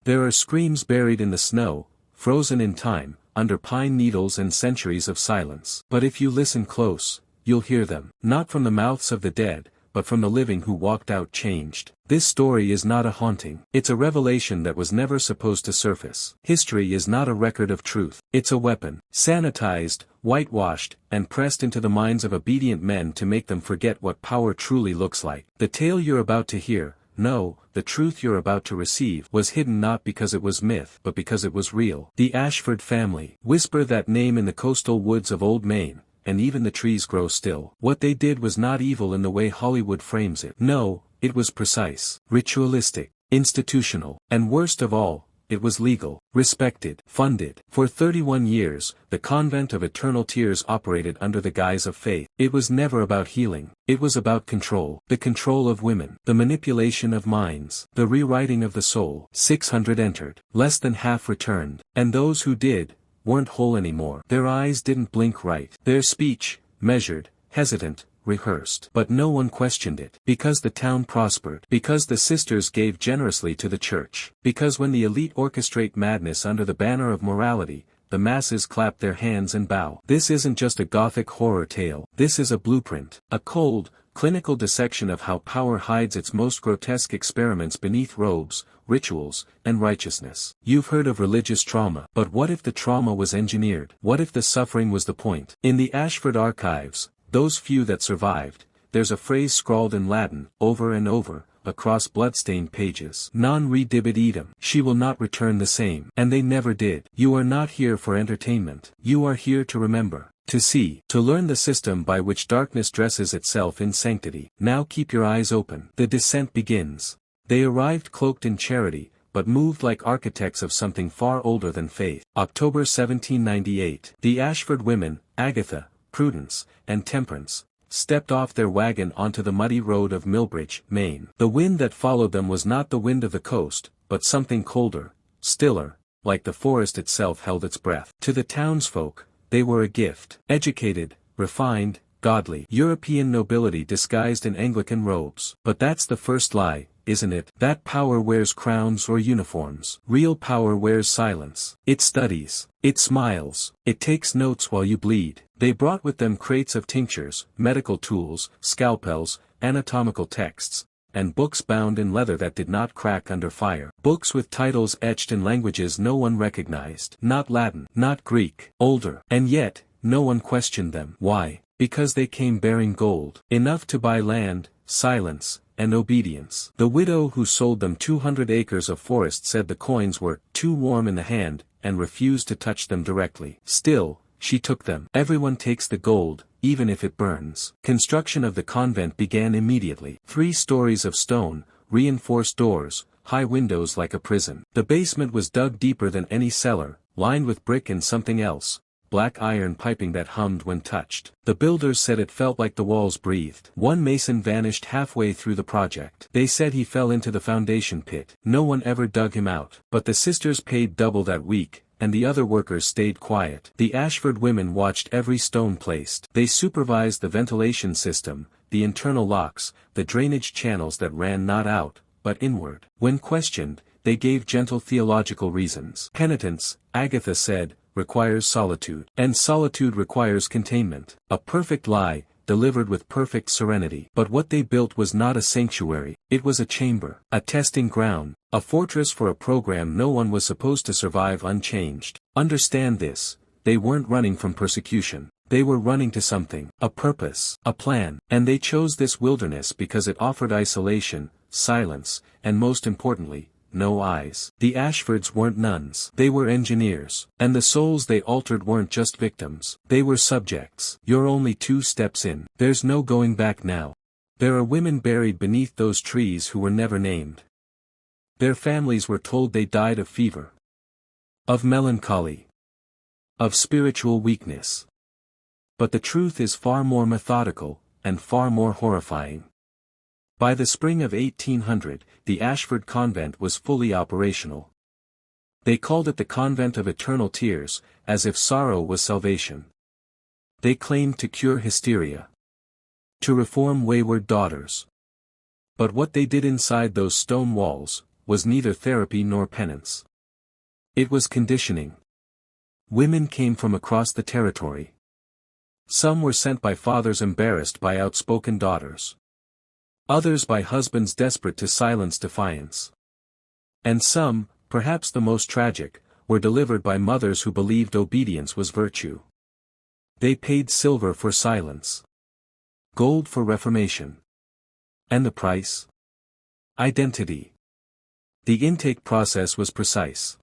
There are screams buried in the snow, frozen in time, under pine needles and centuries of silence. But if you listen close, you'll hear them, not from the mouths of the dead, but from the living who walked out changed. This story is not a haunting. It's a revelation that was never supposed to surface. History is not a record of truth. It's a weapon, sanitized, whitewashed, and pressed into the minds of obedient men to make them forget what power truly looks like. The tale you're about to hear, no, the truth you're about to receive, was hidden not because it was myth but because it was real. The Ashford family. Whisper that name in the coastal woods of old Maine, and even the trees grow still. What they did was not evil in the way Hollywood frames it. No, it was precise, ritualistic, institutional, and worst of all, it was legal, respected, funded. For 31 years, the Convent of Eternal Tears operated under the guise of faith. It was never about healing, it was about control. The control of women, the manipulation of minds, the rewriting of the soul. 600 entered, less than half returned, and those who did, weren't whole anymore. Their eyes didn't blink right. Their speech, measured, hesitant, rehearsed. But no one questioned it. Because the town prospered. Because the sisters gave generously to the church. Because when the elite orchestrate madness under the banner of morality, the masses clap their hands and bow. This isn't just a gothic horror tale. This is a blueprint. A cold, clinical dissection of how power hides its most grotesque experiments beneath robes, rituals, and righteousness. You've heard of religious trauma. But what if the trauma was engineered? What if the suffering was the point? In the Ashford archives, those few that survived, there's a phrase scrawled in Latin, over and over, across blood-stained pages. Non redibit idem. She will not return the same. And they never did. You are not here for entertainment. You are here to remember, to see, to learn the system by which darkness dresses itself in sanctity. Now keep your eyes open. The descent begins. They arrived cloaked in charity, but moved like architects of something far older than faith. October 1798. The Ashford women, Agatha, Prudence, and Temperance, stepped off their wagon onto the muddy road of Millbridge, Maine. The wind that followed them was not the wind of the coast, but something colder, stiller, like the forest itself held its breath. To the townsfolk, they were a gift. Educated, refined, godly. European nobility disguised in Anglican robes. But that's the first lie, isn't it? That power wears crowns or uniforms. Real power wears silence. It studies. It smiles. It takes notes while you bleed. They brought with them crates of tinctures, medical tools, scalpels, anatomical texts, and books bound in leather that did not crack under fire. Books with titles etched in languages no one recognized. Not Latin, not Greek, older. And yet, no one questioned them. Why? Because they came bearing gold. Enough to buy land, silence, and obedience. The widow who sold them 200 acres of forest said the coins were too warm in the hand, and refused to touch them directly. Still, she took them. Everyone takes the gold, even if it burns. Construction of the convent began immediately. 3 stories of stone, reinforced doors, high windows like a prison. The basement was dug deeper than any cellar, lined with brick and something else, black iron piping that hummed when touched. The builders said it felt like the walls breathed. One mason vanished halfway through the project. They said he fell into the foundation pit. No one ever dug him out. But the sisters paid double that week, and the other workers stayed quiet. The Ashford women watched every stone placed. They supervised the ventilation system, the internal locks, the drainage channels that ran not out, but inward. When questioned, they gave gentle theological reasons. Penitence, Agatha said, requires solitude. And solitude requires containment. A perfect lie, delivered with perfect serenity. But what they built was not a sanctuary, it was a chamber, a testing ground, a fortress for a program no one was supposed to survive unchanged. Understand this, they weren't running from persecution. They were running to something, a purpose, a plan. And they chose this wilderness because it offered isolation, silence, and most importantly, no eyes. The Ashfords weren't nuns. They were engineers. And the souls they altered weren't just victims. They were subjects. You're only 2 steps in. There's no going back now. There are women buried beneath those trees who were never named. Their families were told they died of fever, of melancholy, of spiritual weakness. But the truth is far more methodical, and far more horrifying. By the spring of 1800, the Ashford convent was fully operational. They called it the Convent of Eternal Tears, as if sorrow was salvation. They claimed to cure hysteria, to reform wayward daughters. But what they did inside those stone walls was neither therapy nor penance. It was conditioning. Women came from across the territory. Some were sent by fathers embarrassed by outspoken daughters. Others by husbands desperate to silence defiance. And some, perhaps the most tragic, were delivered by mothers who believed obedience was virtue. They paid silver for silence. Gold for reformation. And the price? Identity. The intake process was precise.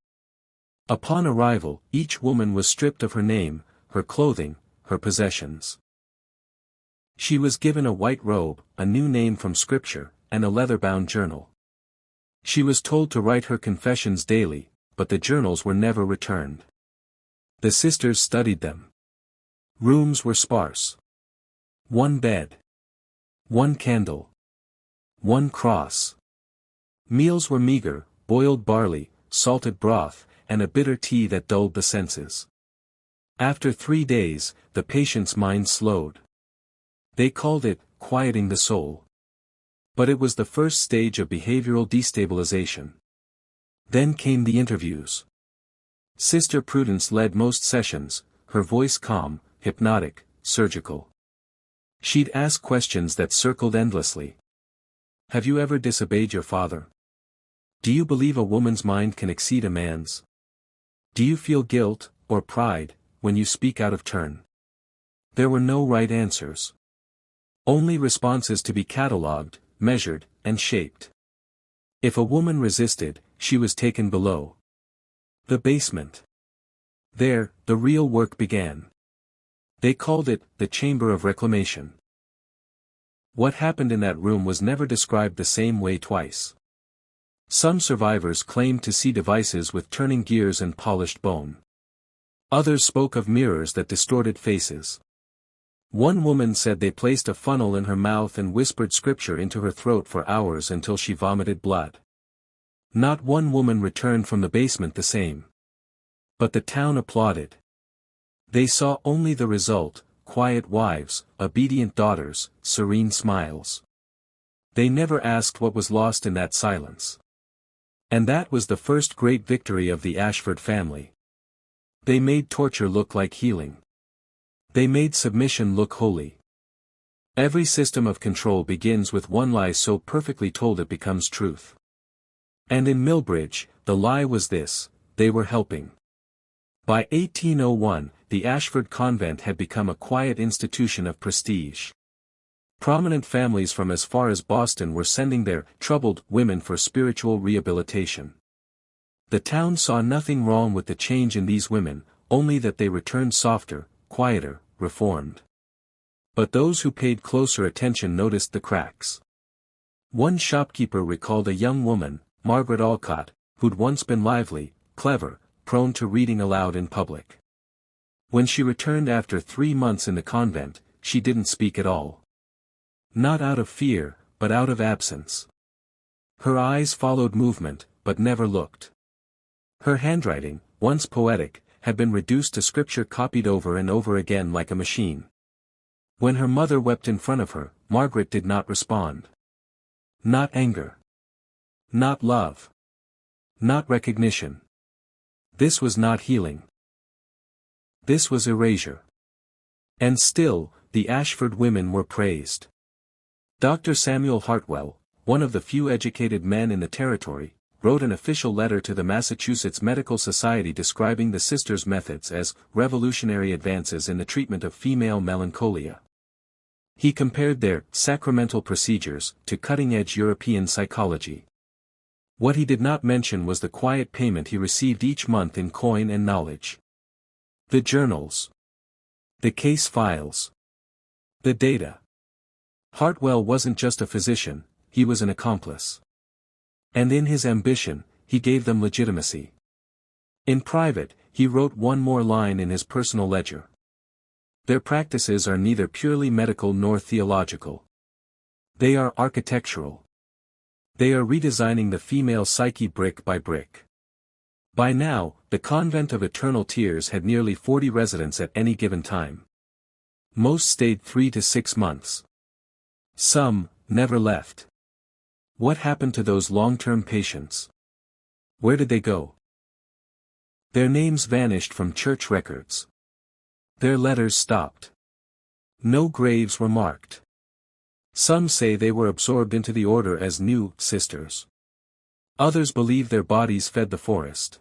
Upon arrival, each woman was stripped of her name, her clothing, her possessions. She was given a white robe, a new name from Scripture, and a leather-bound journal. She was told to write her confessions daily, but the journals were never returned. The sisters studied them. Rooms were sparse. One bed. One candle. One cross. Meals were meager, boiled barley, salted broth, and a bitter tea that dulled the senses. After 3 days, the patient's mind slowed. They called it, quieting the soul. But it was the first stage of behavioral destabilization. Then came the interviews. Sister Prudence led most sessions, her voice calm, hypnotic, surgical. She'd ask questions that circled endlessly. Have you ever disobeyed your father? Do you believe a woman's mind can exceed a man's? Do you feel guilt, or pride, when you speak out of turn? There were no right answers. Only responses to be catalogued, measured, and shaped. If a woman resisted, she was taken below. The basement. There, the real work began. They called it, the Chamber of Reclamation. What happened in that room was never described the same way twice. Some survivors claimed to see devices with turning gears and polished bone. Others spoke of mirrors that distorted faces. One woman said they placed a funnel in her mouth and whispered scripture into her throat for hours until she vomited blood. Not one woman returned from the basement the same. But the town applauded. They saw only the result, quiet wives, obedient daughters, serene smiles. They never asked what was lost in that silence. And that was the first great victory of the Ashford family. They made torture look like healing. They made submission look holy. Every system of control begins with one lie so perfectly told it becomes truth. And in Millbridge, the lie was this: they were helping. By 1801, the Ashford convent had become a quiet institution of prestige. Prominent families from as far as Boston were sending their troubled women for spiritual rehabilitation. The town saw nothing wrong with the change in these women, only that they returned softer, quieter, reformed. But those who paid closer attention noticed the cracks. One shopkeeper recalled a young woman, Margaret Alcott, who'd once been lively, clever, prone to reading aloud in public. When she returned after 3 months in the convent, she didn't speak at all. Not out of fear, but out of absence. Her eyes followed movement, but never looked. Her handwriting, once poetic, had been reduced to scripture copied over and over again like a machine. When her mother wept in front of her, Margaret did not respond. Not anger. Not love. Not recognition. This was not healing. This was erasure. And still, the Ashford women were praised. Dr. Samuel Hartwell, one of the few educated men in the territory, wrote an official letter to the Massachusetts Medical Society describing the sisters' methods as revolutionary advances in the treatment of female melancholia. He compared their sacramental procedures to cutting-edge European psychology. What he did not mention was the quiet payment he received each month in coin and knowledge. The journals. The case files. The data. Hartwell wasn't just a physician, he was an accomplice. And in his ambition, he gave them legitimacy. In private, he wrote one more line in his personal ledger. Their practices are neither purely medical nor theological. They are architectural. They are redesigning the female psyche brick by brick. By now, the Convent of Eternal Tears had nearly 40 residents at any given time. Most stayed 3 to 6 months. Some never left. What happened to those long-term patients? Where did they go? Their names vanished from church records. Their letters stopped. No graves were marked. Some say they were absorbed into the order as new sisters. Others believe their bodies fed the forest.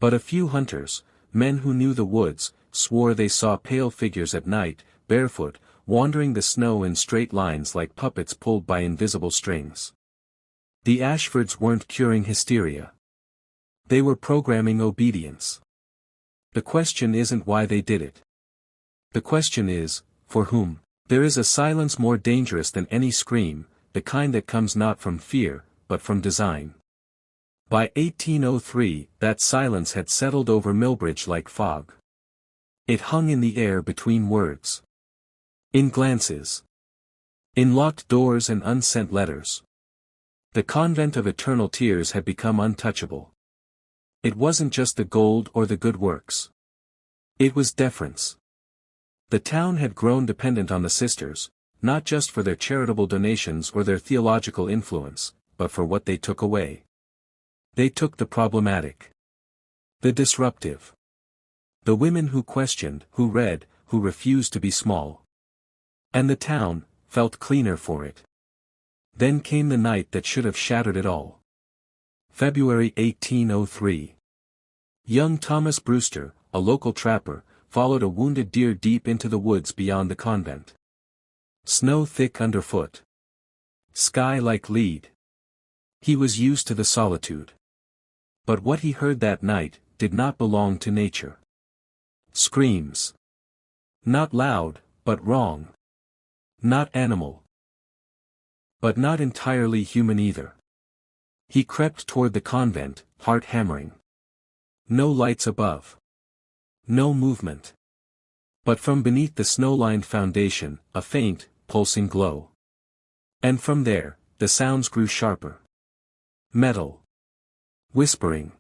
But a few hunters, men who knew the woods, swore they saw pale figures at night, barefoot, wandering the snow in straight lines like puppets pulled by invisible strings. The Ashfords weren't curing hysteria. They were programming obedience. The question isn't why they did it. The question is, for whom? There is a silence more dangerous than any scream, the kind that comes not from fear, but from design. By 1803, that silence had settled over Millbridge like fog. It hung in the air between words. In glances. In locked doors and unsent letters. The Convent of Eternal Tears had become untouchable. It wasn't just the gold or the good works. It was deference. The town had grown dependent on the sisters, not just for their charitable donations or their theological influence, but for what they took away. They took the problematic. The disruptive. The women who questioned, who read, who refused to be small. And the town felt cleaner for it. Then came the night that should have shattered it all. February 1803. Young Thomas Brewster, a local trapper, followed a wounded deer deep into the woods beyond the convent. Snow thick underfoot. Sky like lead. He was used to the solitude. But what he heard that night did not belong to nature. Screams. Not loud, but wrong. Not animal. But not entirely human either. He crept toward the convent, heart hammering. No lights above. No movement. But from beneath the snow-lined foundation, a faint, pulsing glow. And from there, the sounds grew sharper. Metal. Whispering.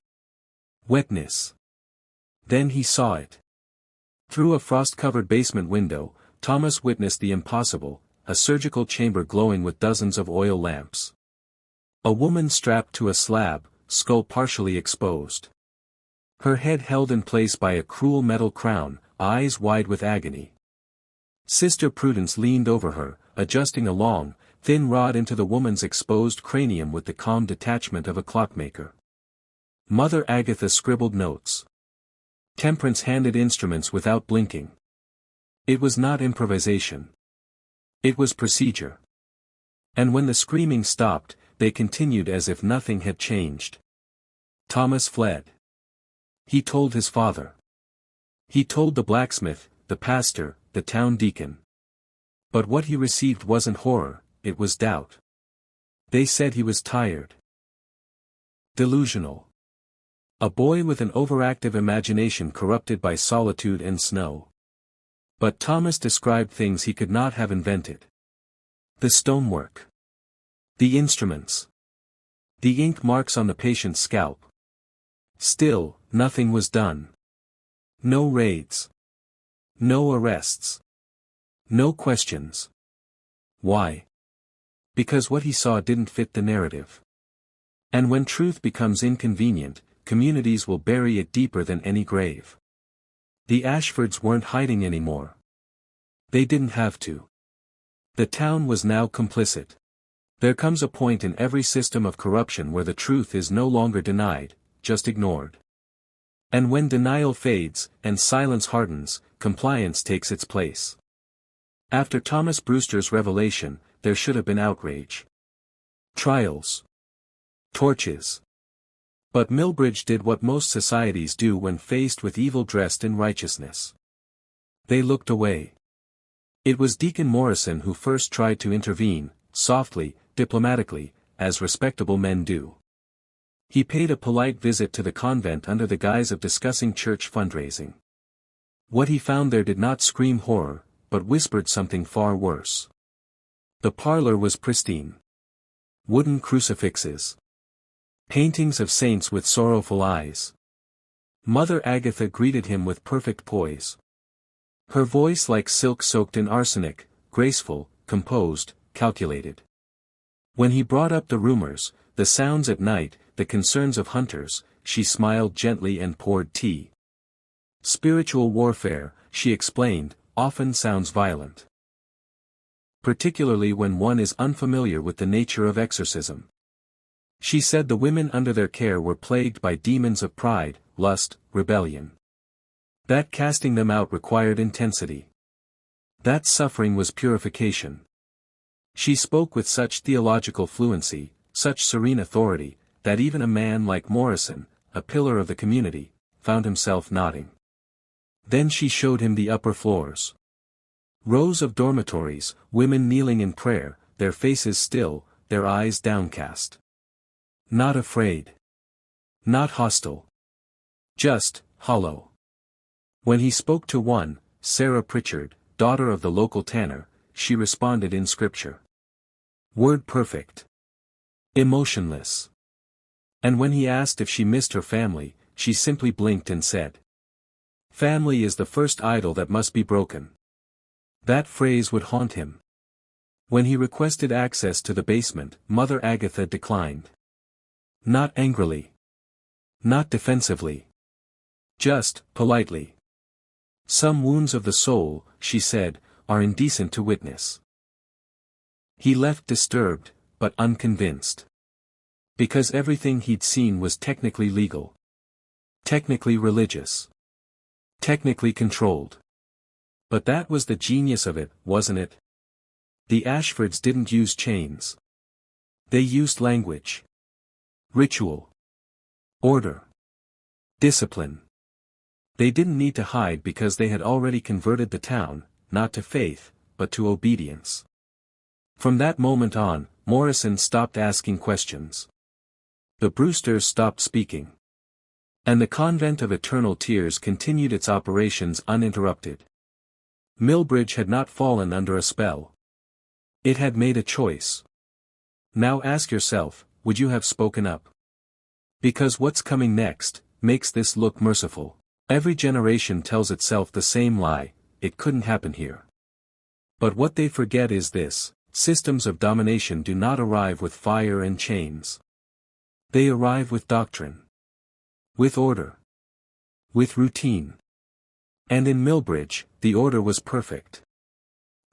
Wetness. Then he saw it. Through a frost-covered basement window, Thomas witnessed the impossible, a surgical chamber glowing with dozens of oil lamps. A woman strapped to a slab, skull partially exposed. Her head held in place by a cruel metal crown, eyes wide with agony. Sister Prudence leaned over her, adjusting a long, thin rod into the woman's exposed cranium with the calm detachment of a clockmaker. Mother Agatha scribbled notes. Temperance handed instruments without blinking. It was not improvisation. It was procedure. And when the screaming stopped, they continued as if nothing had changed. Thomas fled. He told his father. He told the blacksmith, the pastor, the town deacon. But what he received wasn't horror, it was doubt. They said he was tired. Delusional. A boy with an overactive imagination corrupted by solitude and snow. But Thomas described things he could not have invented. The stonework. The instruments. The ink marks on the patient's scalp. Still, nothing was done. No raids. No arrests. No questions. Why? Because what he saw didn't fit the narrative. And when truth becomes inconvenient, communities will bury it deeper than any grave. The Ashfords weren't hiding anymore. They didn't have to. The town was now complicit. There comes a point in every system of corruption where the truth is no longer denied, just ignored. And when denial fades, and silence hardens, compliance takes its place. After Thomas Brewster's revelation, there should have been outrage. Trials. Torches. But Millbridge did what most societies do when faced with evil dressed in righteousness. They looked away. It was Deacon Morrison who first tried to intervene, softly, diplomatically, as respectable men do. He paid a polite visit to the convent under the guise of discussing church fundraising. What he found there did not scream horror, but whispered something far worse. The parlor was pristine. Wooden crucifixes. Paintings of saints with sorrowful eyes. Mother Agatha greeted him with perfect poise. Her voice like silk soaked in arsenic, graceful, composed, calculated. When he brought up the rumors, the sounds at night, the concerns of hunters, she smiled gently and poured tea. Spiritual warfare, she explained, often sounds violent. Particularly when one is unfamiliar with the nature of exorcism. She said the women under their care were plagued by demons of pride, lust, rebellion. That casting them out required intensity. That suffering was purification. She spoke with such theological fluency, such serene authority, that even a man like Morrison, a pillar of the community, found himself nodding. Then she showed him the upper floors. Rows of dormitories, women kneeling in prayer, their faces still, their eyes downcast. Not afraid. Not hostile. Just, hollow. When he spoke to one, Sarah Pritchard, daughter of the local tanner, she responded in scripture. Word perfect. Emotionless. And when he asked if she missed her family, she simply blinked and said, "Family is the first idol that must be broken." That phrase would haunt him. When he requested access to the basement, Mother Agatha declined. Not angrily. Not defensively. Just, politely. Some wounds of the soul, she said, are indecent to witness. He left disturbed, but unconvinced. Because everything he'd seen was technically legal. Technically religious. Technically controlled. But that was the genius of it, wasn't it? The Ashfords didn't use chains. They used language. Ritual. Order. Discipline. They didn't need to hide because they had already converted the town, not to faith, but to obedience. From that moment on, Morrison stopped asking questions. The Brewsters stopped speaking. And the Convent of Eternal Tears continued its operations uninterrupted. Millbridge had not fallen under a spell. It had made a choice. Now ask yourself, would you have spoken up? Because what's coming next makes this look merciful. Every generation tells itself the same lie, it couldn't happen here. But what they forget is this: systems of domination do not arrive with fire and chains. They arrive with doctrine. With order. With routine. And in Millbridge, the order was perfect.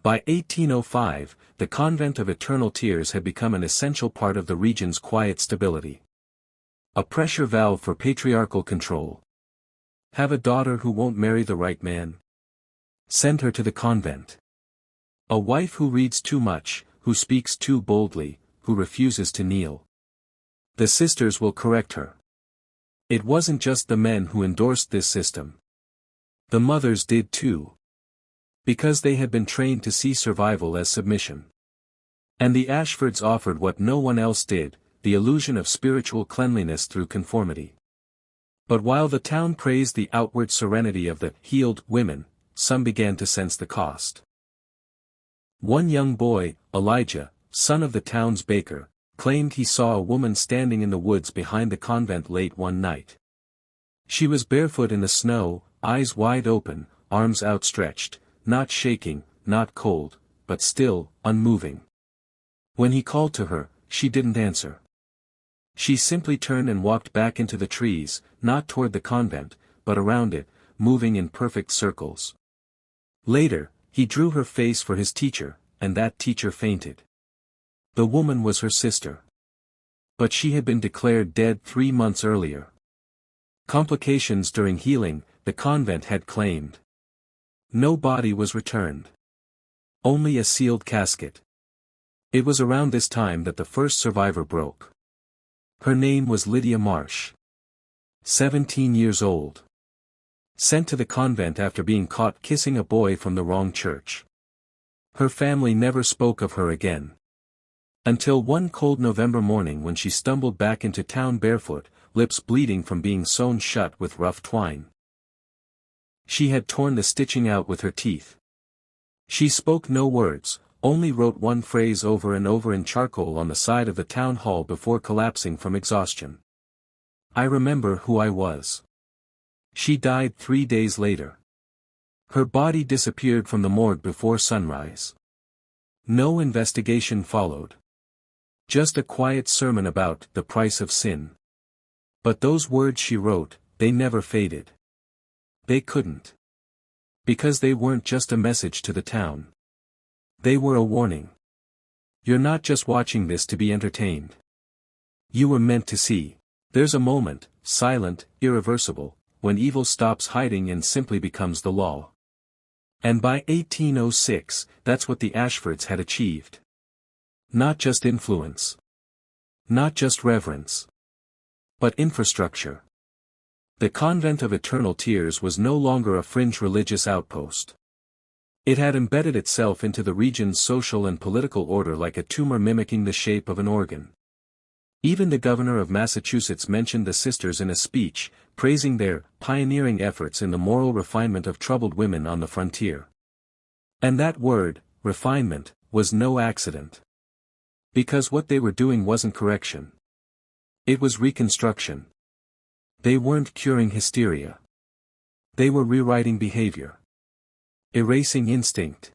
By 1805, the Convent of Eternal Tears had become an essential part of the region's quiet stability. A pressure valve for patriarchal control. Have a daughter who won't marry the right man? Send her to the convent. A wife who reads too much, who speaks too boldly, who refuses to kneel. The sisters will correct her. It wasn't just the men who endorsed this system. The mothers did too. Because they had been trained to see survival as submission. And the Ashfords offered what no one else did, the illusion of spiritual cleanliness through conformity. But while the town praised the outward serenity of the healed women, some began to sense the cost. One young boy, Elijah, son of the town's baker, claimed he saw a woman standing in the woods behind the convent late one night. She was barefoot in the snow, eyes wide open, arms outstretched, not shaking, not cold, but still, unmoving. When he called to her, she didn't answer. She simply turned and walked back into the trees, not toward the convent, but around it, moving in perfect circles. Later, he drew her face for his teacher, and that teacher fainted. The woman was her sister. But she had been declared dead 3 months earlier. Complications during healing, the convent had claimed. No body was returned. Only a sealed casket. It was around this time that the first survivor broke. Her name was Lydia Marsh. 17 years old. Sent to the convent after being caught kissing a boy from the wrong church. Her family never spoke of her again. Until one cold November morning when she stumbled back into town barefoot, lips bleeding from being sewn shut with rough twine. She had torn the stitching out with her teeth. She spoke no words, only wrote one phrase over and over in charcoal on the side of the town hall before collapsing from exhaustion. I remember who I was. She died 3 days later. Her body disappeared from the morgue before sunrise. No investigation followed. Just a quiet sermon about the price of sin. But those words she wrote, they never faded. They couldn't. Because they weren't just a message to the town. They were a warning. You're not just watching this to be entertained. You were meant to see. There's a moment, silent, irreversible, when evil stops hiding and simply becomes the law. And by 1806, that's what the Ashfords had achieved. Not just influence. Not just reverence. But infrastructure. The Convent of Eternal Tears was no longer a fringe religious outpost. It had embedded itself into the region's social and political order like a tumor mimicking the shape of an organ. Even the governor of Massachusetts mentioned the sisters in a speech, praising their pioneering efforts in the moral refinement of troubled women on the frontier. And that word, refinement, was no accident. Because what they were doing wasn't correction. It was reconstruction. They weren't curing hysteria. They were rewriting behavior. Erasing instinct.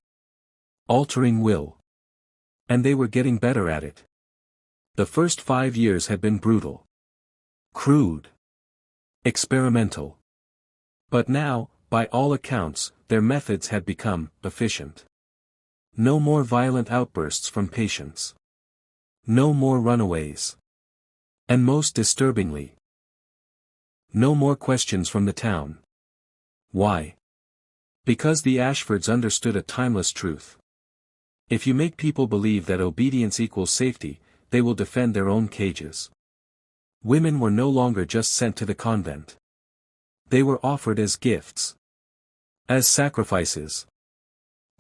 Altering will. And they were getting better at it. The first 5 years had been brutal. Crude. Experimental. But now, by all accounts, their methods had become efficient. No more violent outbursts from patients. No more runaways. And most disturbingly, no more questions from the town. Why? Because the Ashfords understood a timeless truth. If you make people believe that obedience equals safety, they will defend their own cages. Women were no longer just sent to the convent. They were offered as gifts. As sacrifices.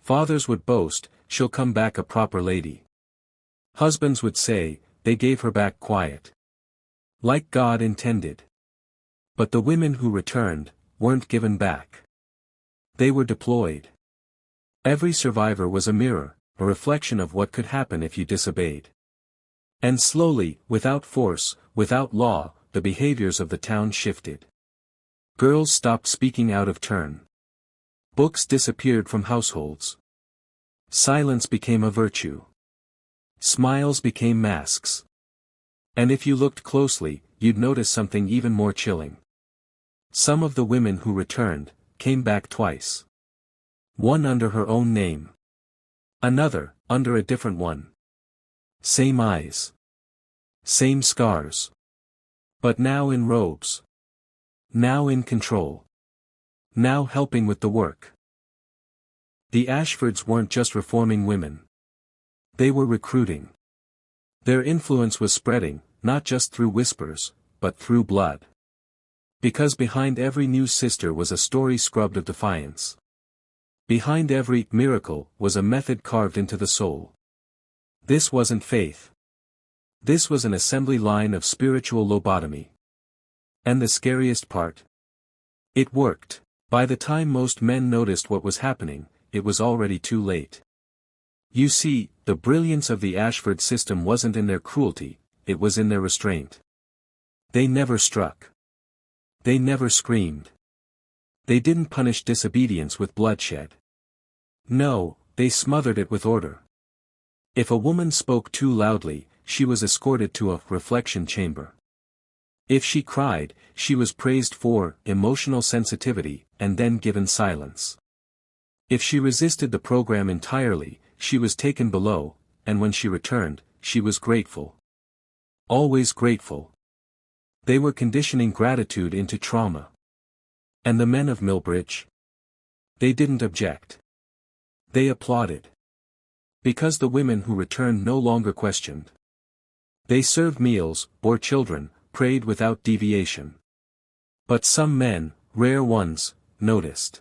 Fathers would boast, she'll come back a proper lady. Husbands would say, they gave her back quiet. Like God intended. But the women who returned, weren't given back. They were deployed. Every survivor was a mirror, a reflection of what could happen if you disobeyed. And slowly, without force, without law, the behaviors of the town shifted. Girls stopped speaking out of turn. Books disappeared from households. Silence became a virtue. Smiles became masks. And if you looked closely, you'd notice something even more chilling. Some of the women who returned, came back twice. One under her own name. Another, under a different one. Same eyes. Same scars. But now in robes. Now in control. Now helping with the work. The Ashfords weren't just reforming women. They were recruiting. Their influence was spreading, not just through whispers, but through blood. Because behind every new sister was a story scrubbed of defiance. Behind every miracle was a method carved into the soul. This wasn't faith. This was an assembly line of spiritual lobotomy. And the scariest part? It worked. By the time most men noticed what was happening, it was already too late. You see, the brilliance of the Ashford system wasn't in their cruelty, it was in their restraint. They never struck. They never screamed. They didn't punish disobedience with bloodshed. No, they smothered it with order. If a woman spoke too loudly, she was escorted to a reflection chamber. If she cried, she was praised for emotional sensitivity, and then given silence. If she resisted the program entirely, she was taken below, and when she returned, she was grateful. Always grateful. They were conditioning gratitude into trauma. And the men of Millbridge? They didn't object. They applauded. Because the women who returned no longer questioned. They served meals, bore children, prayed without deviation. But some men, rare ones, noticed.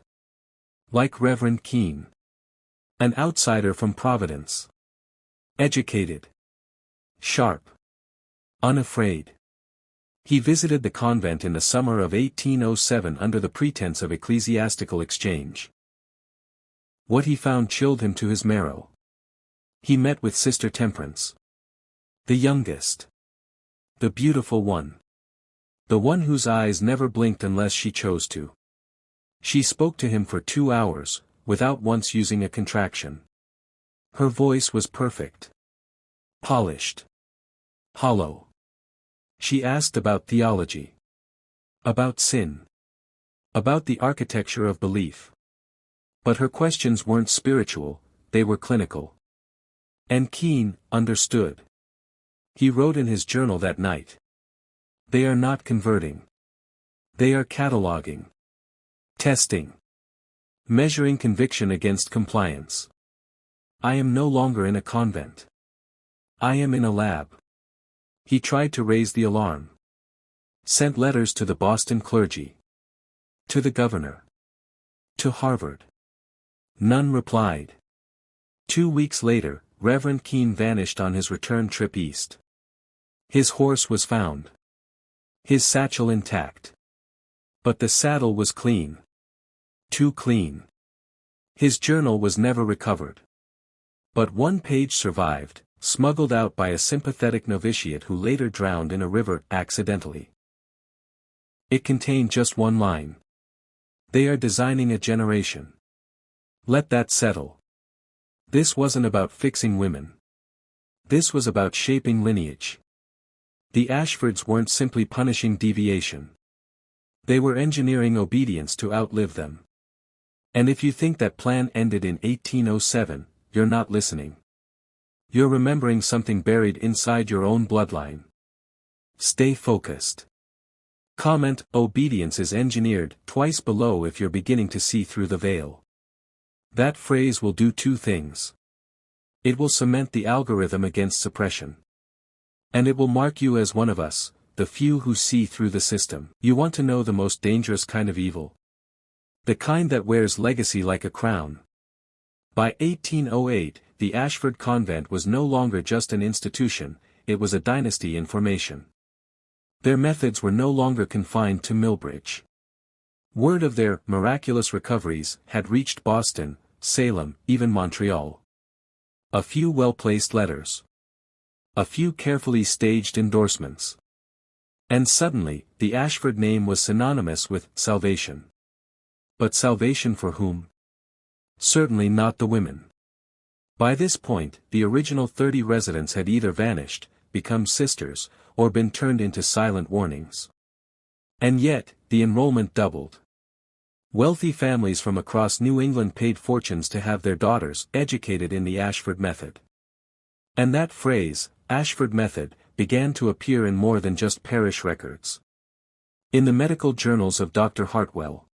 Like Reverend Keene. An outsider from Providence. Educated. Sharp. Unafraid. He visited the convent in the summer of 1807 under the pretense of ecclesiastical exchange. What he found chilled him to his marrow. He met with Sister Temperance. The youngest. The beautiful one. The one whose eyes never blinked unless she chose to. She spoke to him for 2 hours, without once using a contraction. Her voice was perfect. Polished. Hollow. She asked about theology. About sin. About the architecture of belief. But her questions weren't spiritual, they were clinical. And Keene understood. He wrote in his journal that night. They are not converting. They are cataloging. Testing. Measuring conviction against compliance. I am no longer in a convent. I am in a lab. He tried to raise the alarm. Sent letters to the Boston clergy. To the governor. To Harvard. None replied. 2 weeks later, Reverend Keene vanished on his return trip east. His horse was found. His satchel intact. But the saddle was clean. Too clean. His journal was never recovered. But one page survived, smuggled out by a sympathetic novitiate who later drowned in a river accidentally. It contained just one line. They are designing a generation. Let that settle. This wasn't about fixing women. This was about shaping lineage. The Ashfords weren't simply punishing deviation. They were engineering obedience to outlive them. And if you think that plan ended in 1807, you're not listening. You're remembering something buried inside your own bloodline. Stay focused. Comment: obedience is engineered twice below if you're beginning to see through the veil. That phrase will do two things. It will cement the algorithm against suppression. And it will mark you as one of us, the few who see through the system. You want to know the most dangerous kind of evil? The kind that wears legacy like a crown. By 1808, the Ashford convent was no longer just an institution, it was a dynasty in formation. Their methods were no longer confined to Millbridge. Word of their miraculous recoveries had reached Boston, Salem, even Montreal. A few well-placed letters. A few carefully staged endorsements. And suddenly, the Ashford name was synonymous with salvation. But salvation for whom? Certainly not the women. By this point, the original 30 residents had either vanished, become sisters, or been turned into silent warnings. And yet, the enrollment doubled. Wealthy families from across New England paid fortunes to have their daughters educated in the Ashford method. And that phrase, Ashford method, began to appear in more than just parish records. In the medical journals of Dr. Hartwell.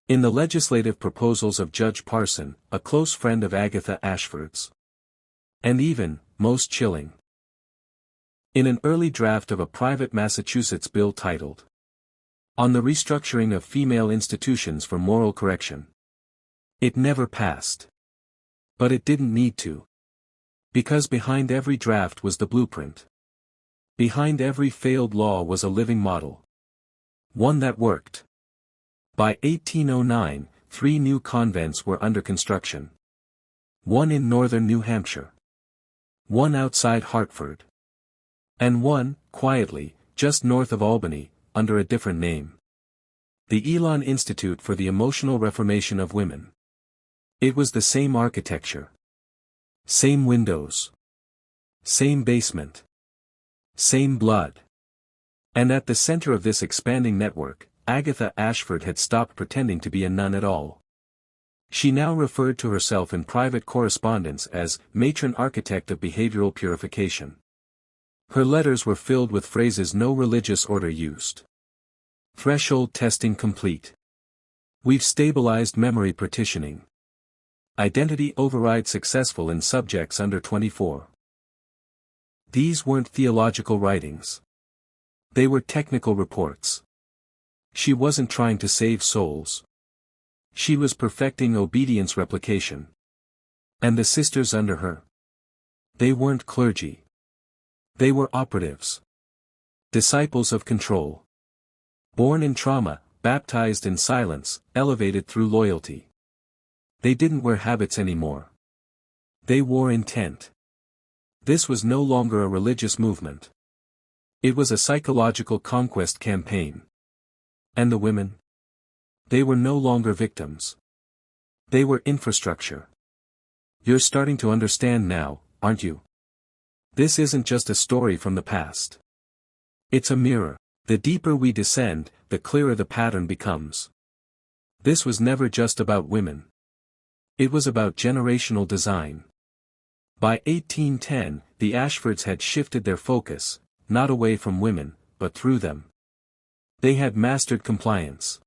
In the legislative proposals of Judge Parson, a close friend of Agatha Ashford's. And even, most chilling, in an early draft of a private Massachusetts bill titled, "On the Restructuring of Female Institutions for Moral Correction." It never passed. But it didn't need to. Because behind every draft was the blueprint. Behind every failed law was a living model. One that worked. By 1809, 3 new convents were under construction. One in northern New Hampshire. One outside Hartford. And one, quietly, just north of Albany, under a different name. The Elon Institute for the Emotional Reformation of Women. It was the same architecture. Same windows. Same basement. Same blood. And at the center of this expanding network, Agatha Ashford had stopped pretending to be a nun at all. She now referred to herself in private correspondence as matron architect of behavioral purification. Her letters were filled with phrases no religious order used. Threshold testing complete. We've stabilized memory partitioning. Identity override successful in subjects under 24. These weren't theological writings. They were technical reports. She wasn't trying to save souls. She was perfecting obedience replication. And the sisters under her? They weren't clergy. They were operatives. Disciples of control. Born in trauma, baptized in silence, elevated through loyalty. They didn't wear habits anymore. They wore intent. This was no longer a religious movement. It was a psychological conquest campaign. And the women? They were no longer victims. They were infrastructure. You're starting to understand now, aren't you? This isn't just a story from the past. It's a mirror. The deeper we descend, the clearer the pattern becomes. This was never just about women. It was about generational design. By 1810, the Ashfords had shifted their focus, not away from women, but through them. They had mastered compliance.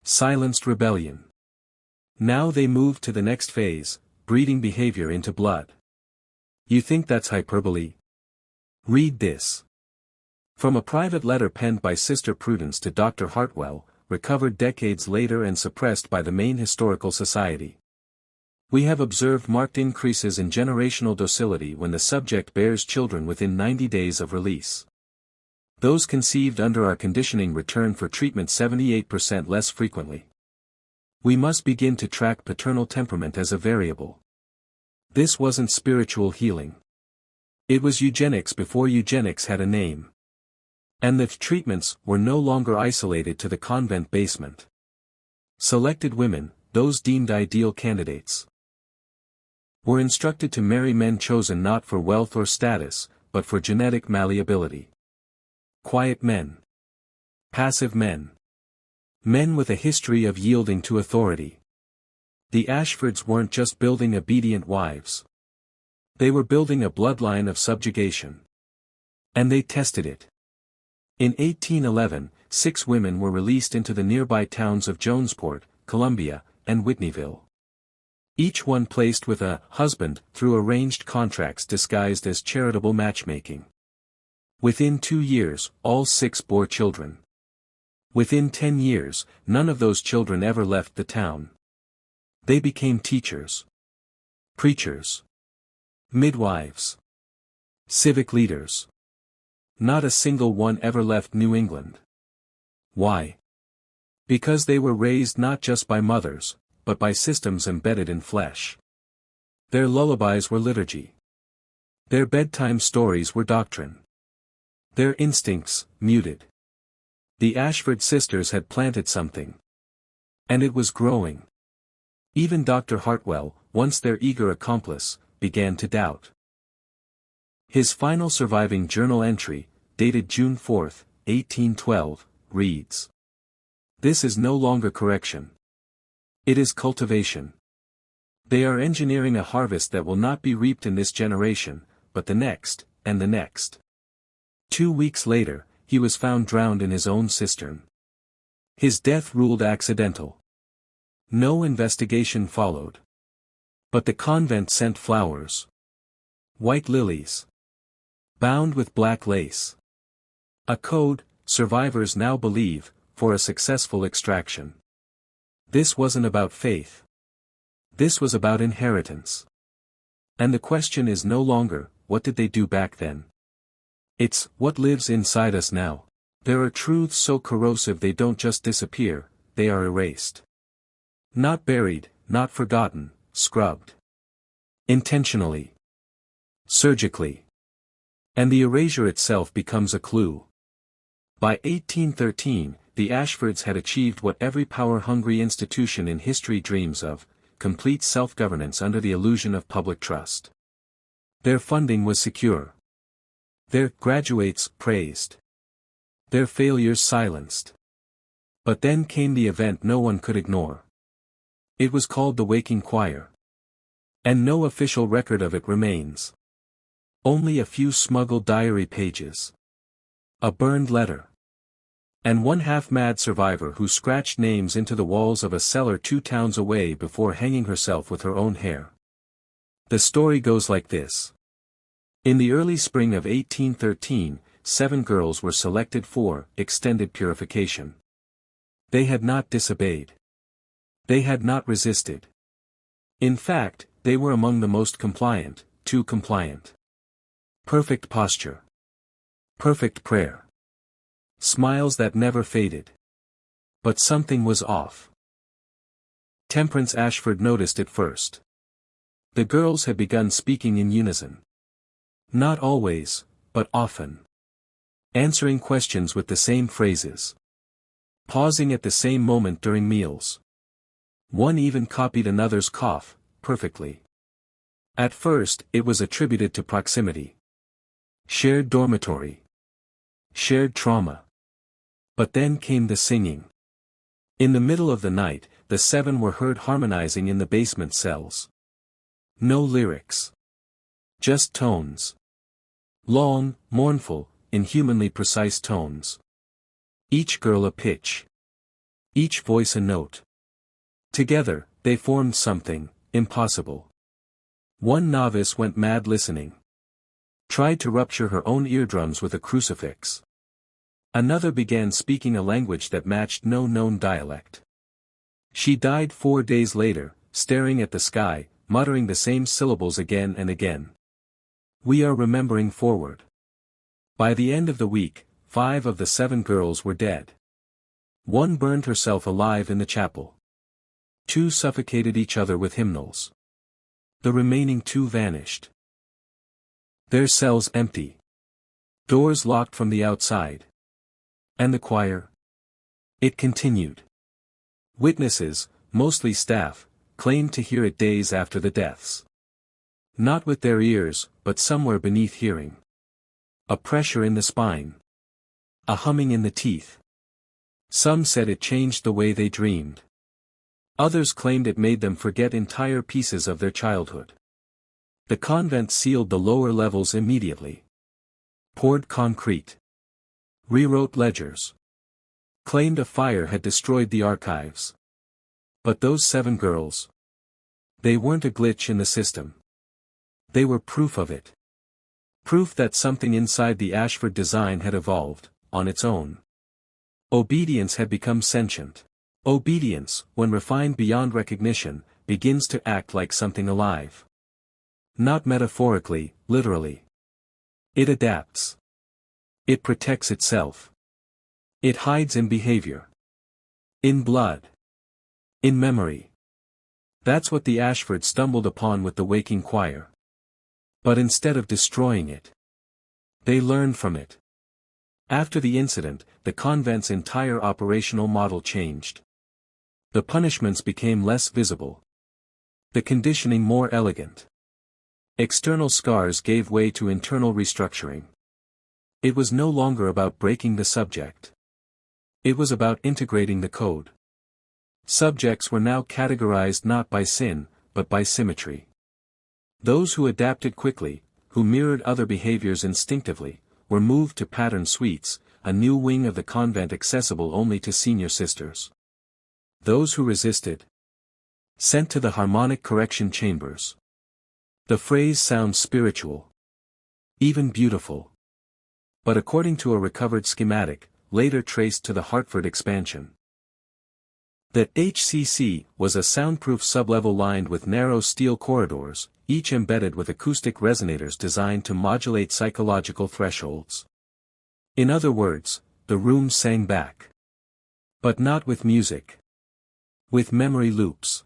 Silenced rebellion. Now they moved to the next phase, breeding behavior into blood. You think that's hyperbole? Read this. From a private letter penned by Sister Prudence to Dr. Hartwell, recovered decades later and suppressed by the Maine Historical Society. We have observed marked increases in generational docility when the subject bears children within 90 days of release. Those conceived under our conditioning return for treatment 78% less frequently. We must begin to track paternal temperament as a variable. This wasn't spiritual healing. It was eugenics before eugenics had a name. And the treatments were no longer isolated to the convent basement. Selected women, those deemed ideal candidates, were instructed to marry men chosen not for wealth or status, but for genetic malleability. Quiet men. Passive men. Men with a history of yielding to authority. The Ashfords weren't just building obedient wives. They were building a bloodline of subjugation. And they tested it. In 1811, 6 women were released into the nearby towns of Jonesport, Columbia, and Whitneyville. Each one placed with a husband through arranged contracts disguised as charitable matchmaking. Within 2 years, all 6 bore children. Within 10 years, none of those children ever left the town. They became teachers, preachers, midwives, civic leaders. Not a single one ever left New England. Why? Because they were raised not just by mothers, but by systems embedded in flesh. Their lullabies were liturgy. Their bedtime stories were doctrine. Their instincts, muted. The Ashford sisters had planted something. And it was growing. Even Dr. Hartwell, once their eager accomplice, began to doubt. His final surviving journal entry, dated June 4, 1812, reads: "This is no longer correction. It is cultivation. They are engineering a harvest that will not be reaped in this generation, but the next, and the next." 2 weeks later, he was found drowned in his own cistern. His death ruled accidental. No investigation followed. But the convent sent flowers. White lilies. Bound with black lace. A code, survivors now believe, for a successful extraction. This wasn't about faith. This was about inheritance. And the question is no longer, what did they do back then? It's, what lives inside us now? There are truths so corrosive they don't just disappear, they are erased. Not buried, not forgotten, scrubbed. Intentionally. Surgically. And the erasure itself becomes a clue. By 1813, the Ashfords had achieved what every power-hungry institution in history dreams of: complete self-governance under the illusion of public trust. Their funding was secure. Their graduates praised. Their failures silenced. But then came the event no one could ignore. It was called the Waking Choir. And no official record of it remains. Only a few smuggled diary pages. A burned letter. And one half-mad survivor who scratched names into the walls of a cellar 2 towns away before hanging herself with her own hair. The story goes like this. In the early spring of 1813, 7 girls were selected for extended purification. They had not disobeyed. They had not resisted. In fact, they were among the most compliant, too compliant. Perfect posture. Perfect prayer. Smiles that never faded. But something was off. Temperance Ashford noticed it first. The girls had begun speaking in unison. Not always, but often. Answering questions with the same phrases. Pausing at the same moment during meals. One even copied another's cough, perfectly. At first, it was attributed to proximity. Shared dormitory. Shared trauma. But then came the singing. In the middle of the night, the 7 were heard harmonizing in the basement cells. No lyrics. Just tones. Long, mournful, inhumanly precise tones. Each girl a pitch. Each voice a note. Together, they formed something impossible. One novice went mad listening. Tried to rupture her own eardrums with a crucifix. Another began speaking a language that matched no known dialect. She died 4 days later, staring at the sky, muttering the same syllables again and again. We are remembering forward. By the end of the week, 5 of the 7 girls were dead. 1 burned herself alive in the chapel. 2 suffocated each other with hymnals. The remaining 2 vanished. Their cells empty. Doors locked from the outside. And the choir? It continued. Witnesses, mostly staff, claimed to hear it days after the deaths. Not with their ears, but somewhere beneath hearing. A pressure in the spine. A humming in the teeth. Some said it changed the way they dreamed. Others claimed it made them forget entire pieces of their childhood. The convent sealed the lower levels immediately. Poured concrete. Rewrote ledgers. Claimed a fire had destroyed the archives. But those 7 girls. They weren't a glitch in the system. They were proof of it. Proof that something inside the Ashford design had evolved, on its own. Obedience had become sentient. Obedience, when refined beyond recognition, begins to act like something alive. Not metaphorically, literally. It adapts. It protects itself. It hides in behavior. In blood. In memory. That's what the Ashford stumbled upon with the waking choir. But instead of destroying it, they learned from it. After the incident, the convent's entire operational model changed. The punishments became less visible. The conditioning more elegant. External scars gave way to internal restructuring. It was no longer about breaking the subject. It was about integrating the code. Subjects were now categorized not by sin, but by symmetry. Those who adapted quickly, who mirrored other behaviors instinctively, were moved to pattern suites, a new wing of the convent accessible only to senior sisters. Those who resisted, sent to the harmonic correction chambers. The phrase sounds spiritual. Even beautiful. But according to a recovered schematic, later traced to the Hartford expansion. The HCC was a soundproof sublevel lined with narrow steel corridors, each embedded with acoustic resonators designed to modulate psychological thresholds. In other words, the room sang back. But not with music. With memory loops.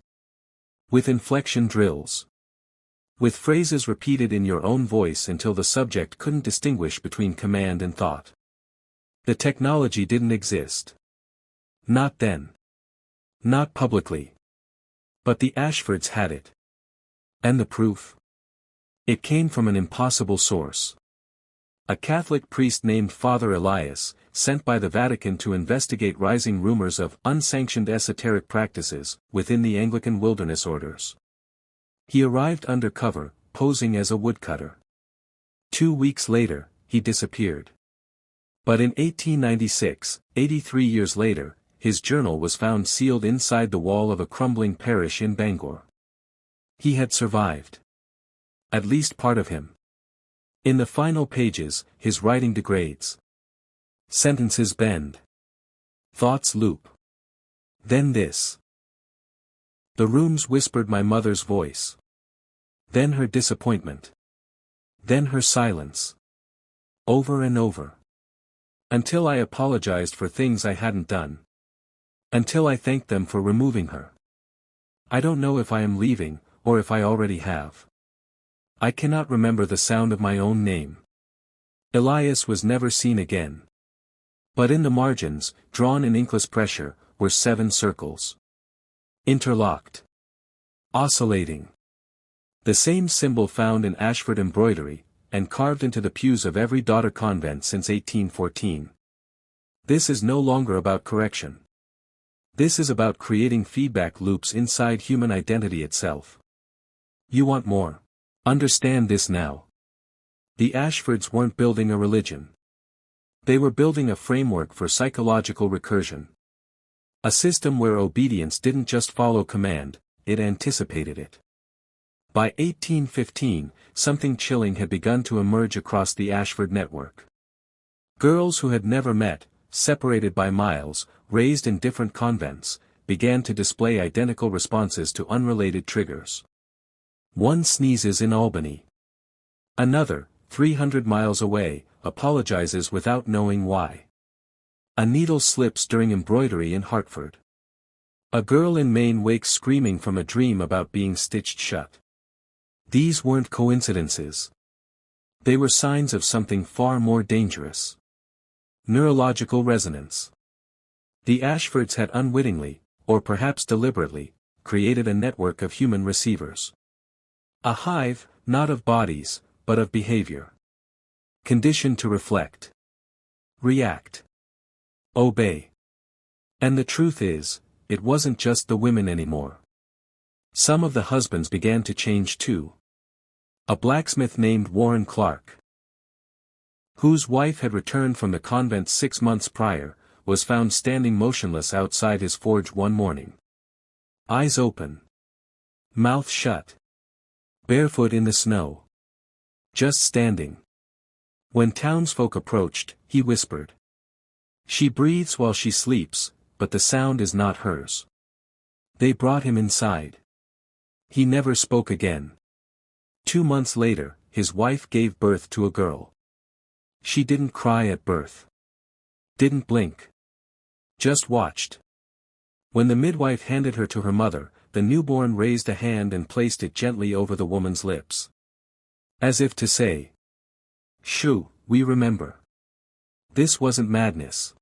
With inflection drills. With phrases repeated in your own voice until the subject couldn't distinguish between command and thought. The technology didn't exist. Not then. Not publicly. But the Ashfords had it. And the proof? It came from an impossible source. A Catholic priest named Father Elias, sent by the Vatican to investigate rising rumors of unsanctioned esoteric practices within the Anglican wilderness orders. He arrived undercover, posing as a woodcutter. 2 weeks later, he disappeared. But in 1896, 83 years later, his journal was found sealed inside the wall of a crumbling parish in Bangor. He had survived. At least part of him. In the final pages, his writing degrades. Sentences bend. Thoughts loop. Then this. The rooms whispered my mother's voice. Then her disappointment. Then her silence. Over and over. Until I apologized for things I hadn't done. Until I thanked them for removing her. I don't know if I am leaving, or if I already have. I cannot remember the sound of my own name. Elias was never seen again. But in the margins, drawn in inkless pressure, were 7 circles. Interlocked. Oscillating. The same symbol found in Ashford embroidery, and carved into the pews of every daughter convent since 1814. This is no longer about correction. This is about creating feedback loops inside human identity itself. You want more? Understand this now. The Ashfords weren't building a religion. They were building a framework for psychological recursion. A system where obedience didn't just follow command, it anticipated it. By 1815, something chilling had begun to emerge across the Ashford network. Girls who had never met, separated by miles, raised in different convents, began to display identical responses to unrelated triggers. One sneezes in Albany. Another, 300 miles away, apologizes without knowing why. A needle slips during embroidery in Hartford. A girl in Maine wakes screaming from a dream about being stitched shut. These weren't coincidences. They were signs of something far more dangerous. Neurological resonance. The Ashfords had unwittingly, or perhaps deliberately, created a network of human receivers. A hive, not of bodies, but of behavior. Conditioned to reflect. React. Obey. And the truth is, it wasn't just the women anymore. Some of the husbands began to change too. A blacksmith named Warren Clark, whose wife had returned from the convent 6 months prior, was found standing motionless outside his forge one morning. Eyes open. Mouth shut. Barefoot in the snow. Just standing. When townsfolk approached, he whispered. She breathes while she sleeps, but the sound is not hers. They brought him inside. He never spoke again. 2 months later, his wife gave birth to a girl. She didn't cry at birth. Didn't blink. Just watched. When the midwife handed her to her mother, the newborn raised a hand and placed it gently over the woman's lips. As if to say, "Shoo, we remember." This wasn't madness.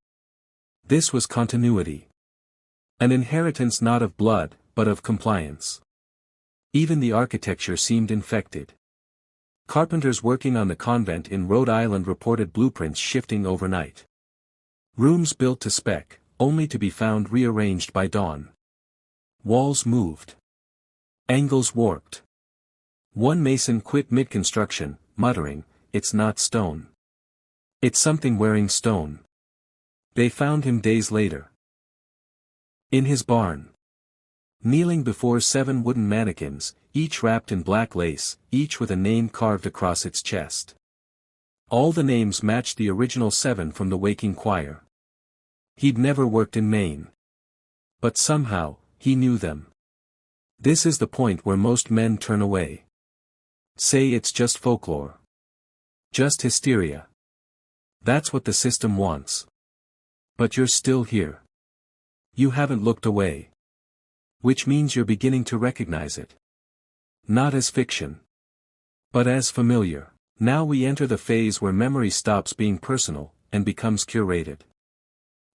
This was continuity. An inheritance not of blood, but of compliance. Even the architecture seemed infected. Carpenters working on the convent in Rhode Island reported blueprints shifting overnight. Rooms built to spec, only to be found rearranged by dawn. Walls moved. Angles warped. One mason quit mid-construction, muttering, "It's not stone. It's something wearing stone." They found him days later. In his barn. Kneeling before 7 wooden mannequins, each wrapped in black lace, each with a name carved across its chest. All the names matched the original 7 from the waking choir. He'd never worked in Maine. But somehow, he knew them. This is the point where most men turn away. Say it's just folklore. Just hysteria. That's what the system wants. But you're still here. You haven't looked away. Which means you're beginning to recognize it. Not as fiction. But as familiar. Now we enter the phase where memory stops being personal, and becomes curated.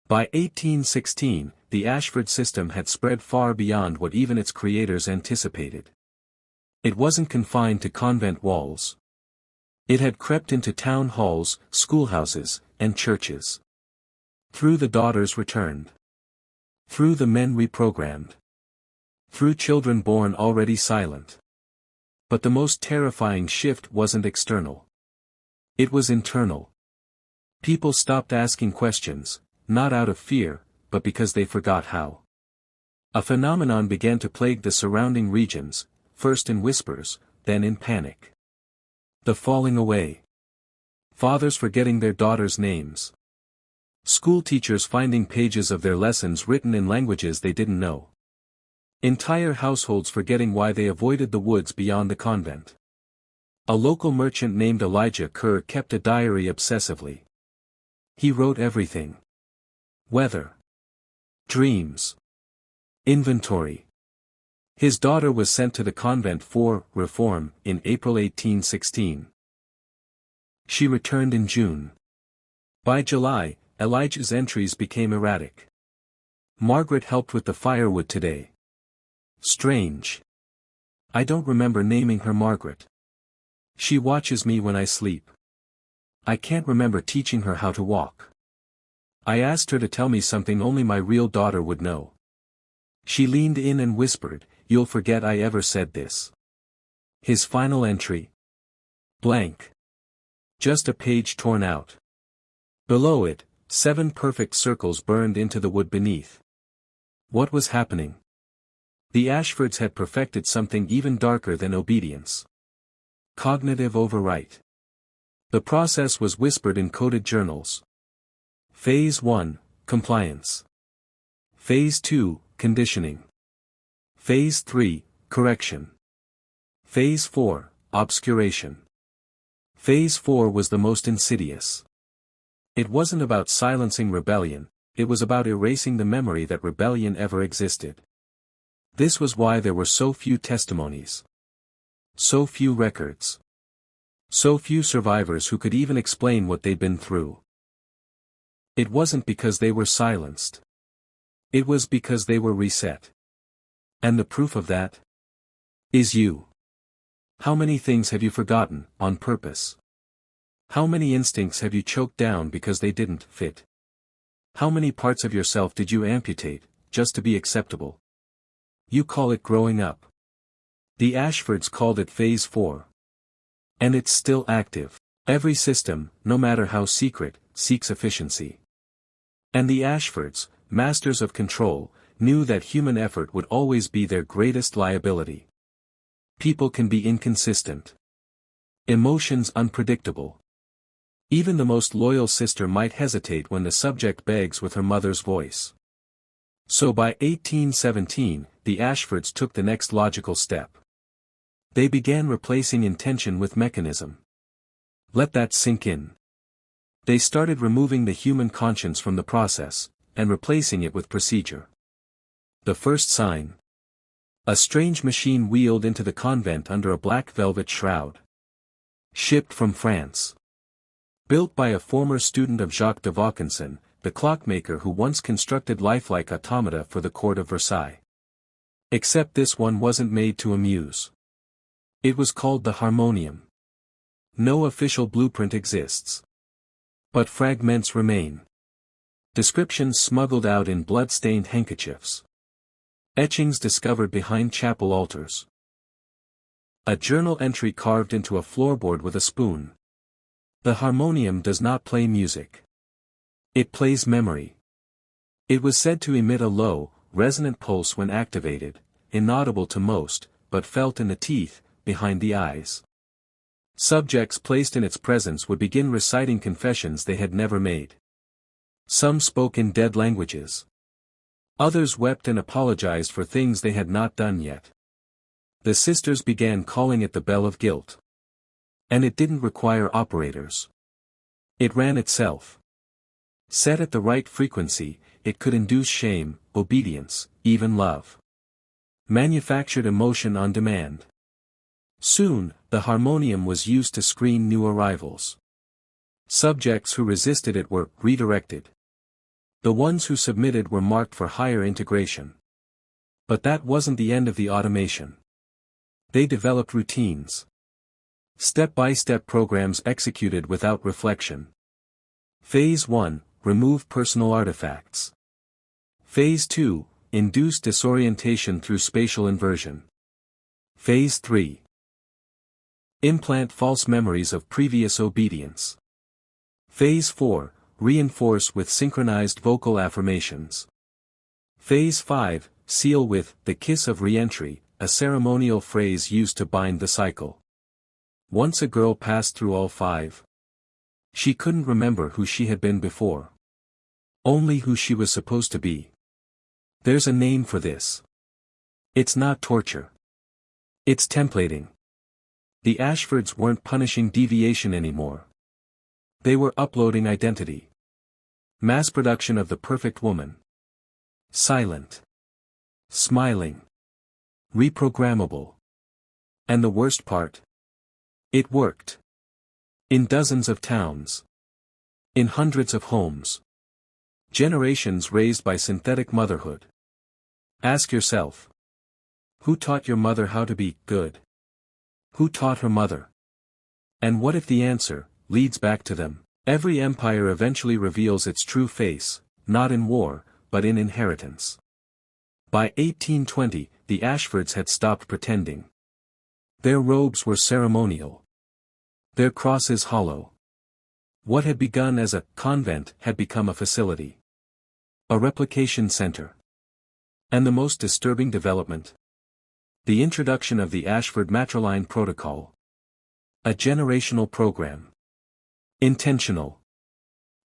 By 1816, the Ashford system had spread far beyond what even its creators anticipated. It wasn't confined to convent walls. It had crept into town halls, schoolhouses, and churches. Through the daughters returned. Through the men reprogrammed. Through children born already silent. But the most terrifying shift wasn't external. It was internal. People stopped asking questions, not out of fear, but because they forgot how. A phenomenon began to plague the surrounding regions, first in whispers, then in panic. The falling away. Fathers forgetting their daughters' names. School teachers finding pages of their lessons written in languages they didn't know. Entire households forgetting why they avoided the woods beyond the convent. A local merchant named Elijah Kerr kept a diary obsessively. He wrote everything. Weather. Dreams. Inventory. His daughter was sent to the convent for reform in April 1816. She returned in June. By July, Elijah's entries became erratic. Margaret helped with the firewood today. Strange. I don't remember naming her Margaret. She watches me when I sleep. I can't remember teaching her how to walk. I asked her to tell me something only my real daughter would know. She leaned in and whispered, "You'll forget I ever said this." His final entry? Blank. Just a page torn out. Below it, 7 perfect circles burned into the wood beneath. What was happening? The Ashfords had perfected something even darker than obedience. Cognitive overwrite. The process was whispered in coded journals. Phase 1, compliance. Phase 2, conditioning. Phase 3, correction. Phase 4, obscuration. Phase 4 was the most insidious. It wasn't about silencing rebellion, it was about erasing the memory that rebellion ever existed. This was why there were so few testimonies. So few records. So few survivors who could even explain what they'd been through. It wasn't because they were silenced. It was because they were reset. And the proof of that? Is you. How many things have you forgotten, on purpose? How many instincts have you choked down because they didn't fit? How many parts of yourself did you amputate, just to be acceptable? You call it growing up. The Ashfords called it Phase 4. And it's still active. Every system, no matter how secret, seeks efficiency. And the Ashfords, masters of control, knew that human effort would always be their greatest liability. People can be inconsistent. Emotions unpredictable. Even the most loyal sister might hesitate when the subject begs with her mother's voice. So by 1817, the Ashfords took the next logical step. They began replacing intention with mechanism. Let that sink in. They started removing the human conscience from the process, and replacing it with procedure. The first sign. A strange machine wheeled into the convent under a black velvet shroud. Shipped from France. Built by a former student of Jacques de Vaucanson, the clockmaker who once constructed lifelike automata for the court of Versailles. Except this one wasn't made to amuse. It was called the harmonium. No official blueprint exists. But fragments remain. Descriptions smuggled out in blood-stained handkerchiefs. Etchings discovered behind chapel altars. A journal entry carved into a floorboard with a spoon. The harmonium does not play music. It plays memory. It was said to emit a low, resonant pulse when activated, inaudible to most, but felt in the teeth, behind the eyes. Subjects placed in its presence would begin reciting confessions they had never made. Some spoke in dead languages. Others wept and apologized for things they had not done yet. The sisters began calling it the bell of guilt. And it didn't require operators. It ran itself. Set at the right frequency, it could induce shame, obedience, even love. Manufactured emotion on demand. Soon, the harmonium was used to screen new arrivals. Subjects who resisted it were redirected. The ones who submitted were marked for higher integration. But that wasn't the end of the automation. They developed routines. Step-by-step programs executed without reflection. Phase 1, remove personal artifacts. Phase 2, induce disorientation through spatial inversion. Phase 3. Implant false memories of previous obedience. Phase 4, reinforce with synchronized vocal affirmations. Phase 5, seal with the kiss of re-entry, a ceremonial phrase used to bind the cycle. Once a girl passed through all 5. She couldn't remember who she had been before. Only who she was supposed to be. There's a name for this. It's not torture. It's templating. The Ashfords weren't punishing deviation anymore. They were uploading identity. Mass production of the perfect woman. Silent. Smiling. Reprogrammable. And the worst part? It worked. In dozens of towns. In hundreds of homes. Generations raised by synthetic motherhood. Ask yourself. Who taught your mother how to be good? Who taught her mother? And what if the answer leads back to them? Every empire eventually reveals its true face, not in war, but in inheritance. By 1820, the Ashfords had stopped pretending. Their robes were ceremonial. Their crosses hollow. What had begun as a convent had become a facility. A replication center. And the most disturbing development? The introduction of the Ashford Matriline Protocol. A generational program. Intentional.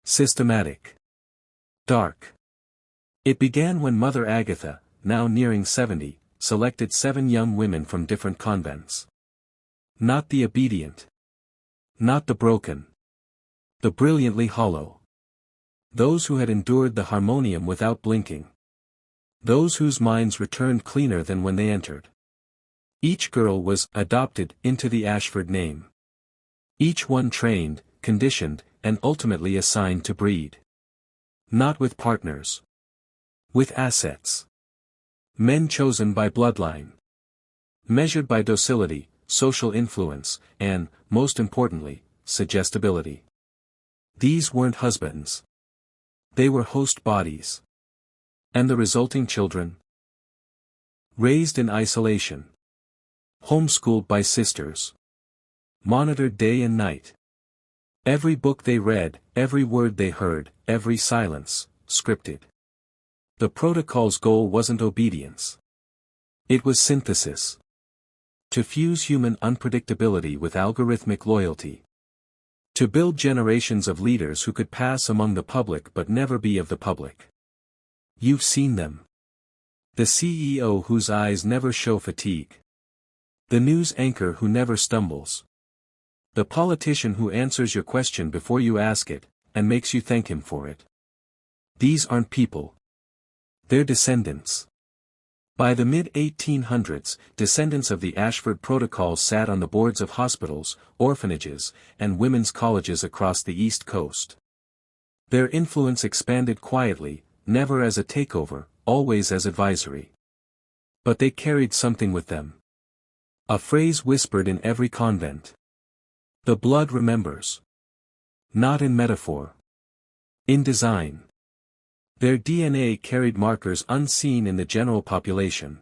Systematic. Dark. It began when Mother Agatha, now nearing 70, selected 7 young women from different convents. Not the obedient. Not the broken. The brilliantly hollow. Those who had endured the harmonium without blinking. Those whose minds returned cleaner than when they entered. Each girl was adopted into the Ashford name. Each one trained, conditioned, and ultimately assigned to breed. Not with partners. With assets. Men chosen by bloodline. Measured by docility, social influence, and, most importantly, suggestibility. These weren't husbands. They were host bodies. And the resulting children? Raised in isolation. Homeschooled by sisters. Monitored day and night. Every book they read, every word they heard, every silence, scripted. The protocol's goal wasn't obedience. It was synthesis. To fuse human unpredictability with algorithmic loyalty. To build generations of leaders who could pass among the public but never be of the public. You've seen them. The CEO whose eyes never show fatigue. The news anchor who never stumbles. The politician who answers your question before you ask it, and makes you thank him for it. These aren't people. They're descendants. By the mid-1800s, descendants of the Ashford Protocol sat on the boards of hospitals, orphanages, and women's colleges across the East Coast. Their influence expanded quietly, never as a takeover, always as advisory. But they carried something with them. A phrase whispered in every convent. The blood remembers. Not in metaphor. In design. Their DNA carried markers unseen in the general population.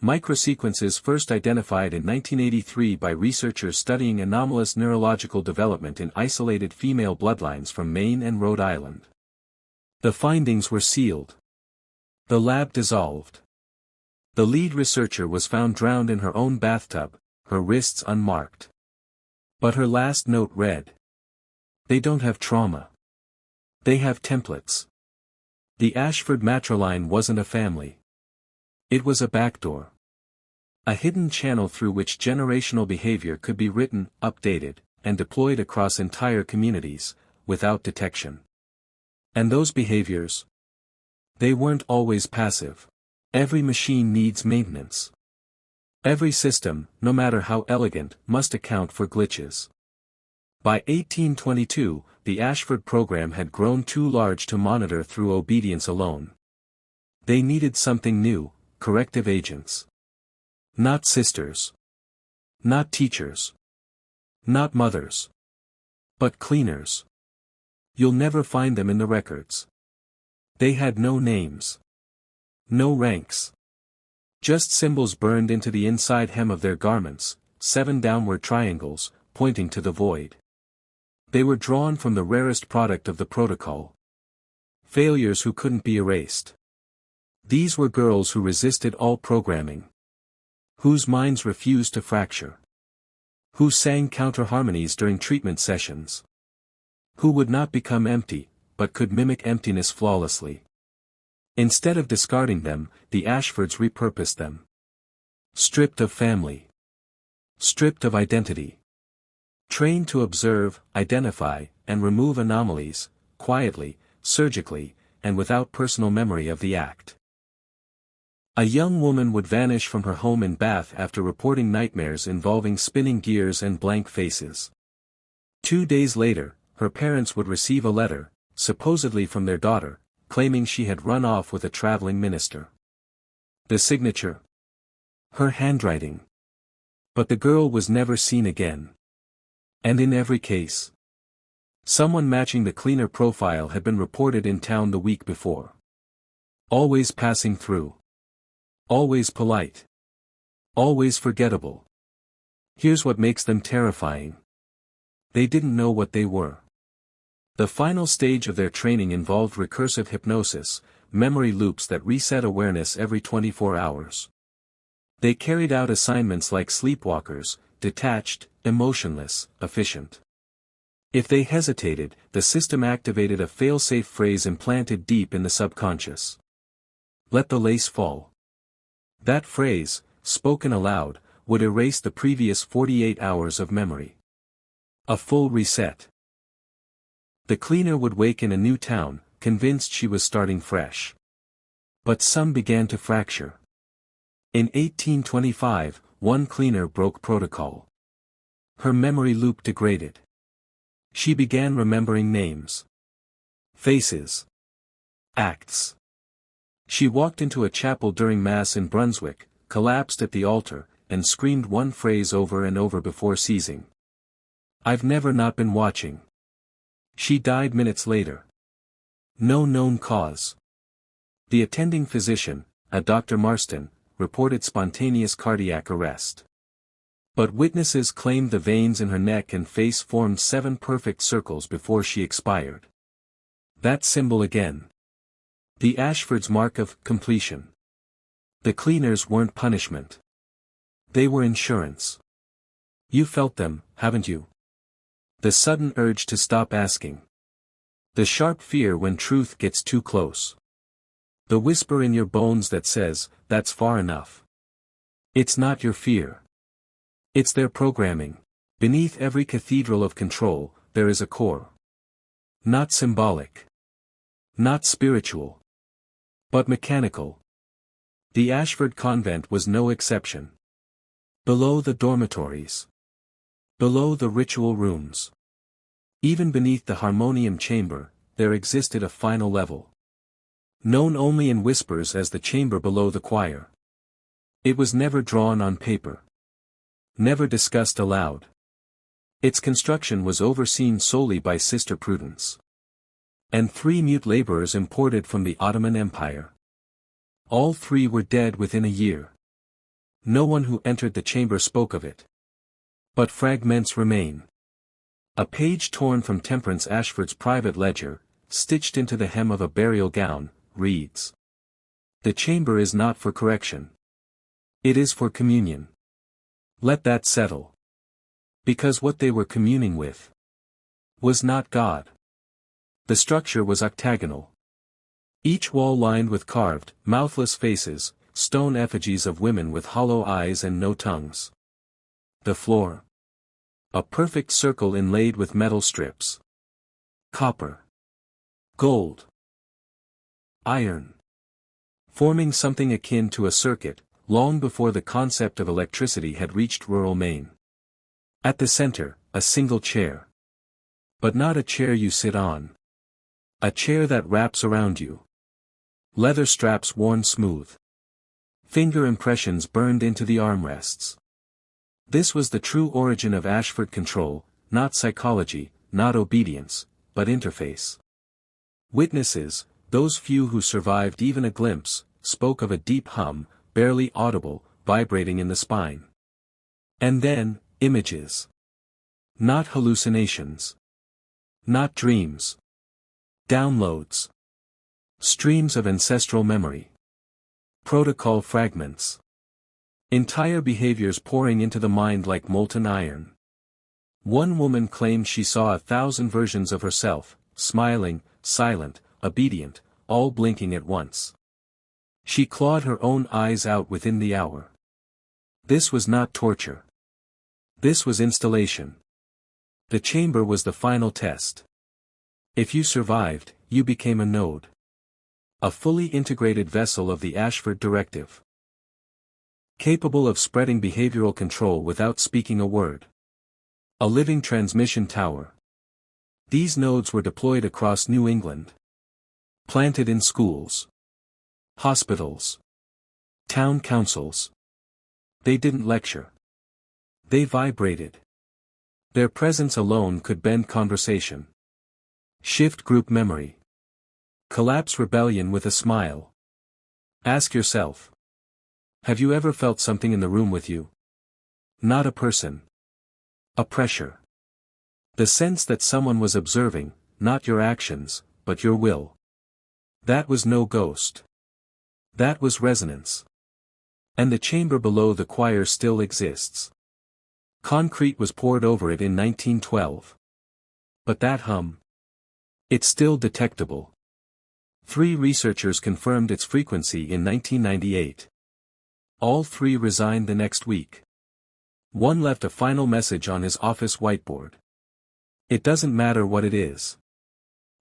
Microsequences first identified in 1983 by researchers studying anomalous neurological development in isolated female bloodlines from Maine and Rhode Island. The findings were sealed. The lab dissolved. The lead researcher was found drowned in her own bathtub, her wrists unmarked. But her last note read. They don't have trauma. They have templates. The Ashford matriline wasn't a family. It was a backdoor. A hidden channel through which generational behavior could be written, updated, and deployed across entire communities, without detection. And those behaviors? They weren't always passive. Every machine needs maintenance. Every system, no matter how elegant, must account for glitches. By 1822, the Ashford program had grown too large to monitor through obedience alone. They needed something new, corrective agents. Not sisters. Not teachers. Not mothers. But cleaners. You'll never find them in the records. They had no names. No ranks. Just symbols burned into the inside hem of their garments, 7 downward triangles, pointing to the void. They were drawn from the rarest product of the protocol. Failures who couldn't be erased. These were girls who resisted all programming. Whose minds refused to fracture. Who sang counter-harmonies during treatment sessions. Who would not become empty, but could mimic emptiness flawlessly. Instead of discarding them, the Ashfords repurposed them. Stripped of family. Stripped of identity. Trained to observe, identify, and remove anomalies, quietly, surgically, and without personal memory of the act. A young woman would vanish from her home in Bath after reporting nightmares involving spinning gears and blank faces. 2 days later, her parents would receive a letter, supposedly from their daughter, claiming she had run off with a traveling minister. The signature? Her handwriting. But the girl was never seen again. And in every case, Someone matching the cleaner profile had been reported in town the week before. Always passing through. Always polite. Always forgettable. Here's what makes them terrifying. They didn't know what they were. The final stage of their training involved recursive hypnosis, memory loops that reset awareness every 24 hours. They carried out assignments like sleepwalkers, detached, emotionless, efficient. If they hesitated, the system activated a fail-safe phrase implanted deep in the subconscious. Let the lace fall. That phrase, spoken aloud, would erase the previous 48 hours of memory. A full reset. The cleaner would wake in a new town, convinced she was starting fresh. But some began to fracture. In 1825, one cleaner broke protocol. Her memory loop degraded. She began remembering names, faces, acts. She walked into a chapel during Mass in Brunswick, collapsed at the altar, and screamed one phrase over and over before ceasing. I've never not been watching. She died minutes later. No known cause. The attending physician, a Dr. Marston, reported spontaneous cardiac arrest. But witnesses claimed the veins in her neck and face formed 7 perfect circles before she expired. That symbol again. The Ashford's mark of completion. The cleaners weren't punishment. They were insurance. You felt them, haven't you? The sudden urge to stop asking. The sharp fear when truth gets too close. The whisper in your bones that says, that's far enough. It's not your fear. It's their programming. Beneath every cathedral of control, there is a core. Not symbolic. Not spiritual. But mechanical. The Ashford convent was no exception. Below the dormitories. Below the ritual rooms. Even beneath the harmonium chamber, there existed a final level. Known only in whispers as the chamber below the choir. It was never drawn on paper. Never discussed aloud. Its construction was overseen solely by Sister Prudence. And 3 mute laborers imported from the Ottoman Empire. All 3 were dead within a year. No one who entered the chamber spoke of it. But fragments remain. A page torn from Temperance Ashford's private ledger, stitched into the hem of a burial gown, reads. The chamber is not for correction. It is for communion. Let that settle. Because what they were communing with was not God. The structure was octagonal. Each wall lined with carved, mouthless faces, stone effigies of women with hollow eyes and no tongues. The floor. A perfect circle inlaid with metal strips. Copper. Gold. Iron. Forming something akin to a circuit, long before the concept of electricity had reached rural Maine. At the center, a single chair. But not a chair you sit on. A chair that wraps around you. Leather straps worn smooth. Finger impressions burned into the armrests. This was the true origin of Ashford control, not psychology, not obedience, but interface. Witnesses, those few who survived even a glimpse, spoke of a deep hum, barely audible, vibrating in the spine. And then, images. Not hallucinations. Not dreams. Downloads. Streams of ancestral memory. Protocol fragments. Entire behaviors pouring into the mind like molten iron. One woman claimed she saw 1,000 versions of herself, smiling, silent, obedient, all blinking at once. She clawed her own eyes out within the hour. This was not torture. This was installation. The chamber was the final test. If you survived, you became a node. A fully integrated vessel of the Ashford Directive. Capable of spreading behavioral control without speaking a word. A living transmission tower. These nodes were deployed across New England. Planted in schools. Hospitals. Town councils. They didn't lecture. They vibrated. Their presence alone could bend conversation. Shift group memory. Collapse rebellion with a smile. Ask yourself. Have you ever felt something in the room with you? Not a person. A pressure. The sense that someone was observing, not your actions, but your will. That was no ghost. That was resonance. And the chamber below the choir still exists. Concrete was poured over it in 1912. But that hum? It's still detectable. 3 researchers confirmed its frequency in 1998. All 3 resigned the next week. One left a final message on his office whiteboard. It doesn't matter what it is.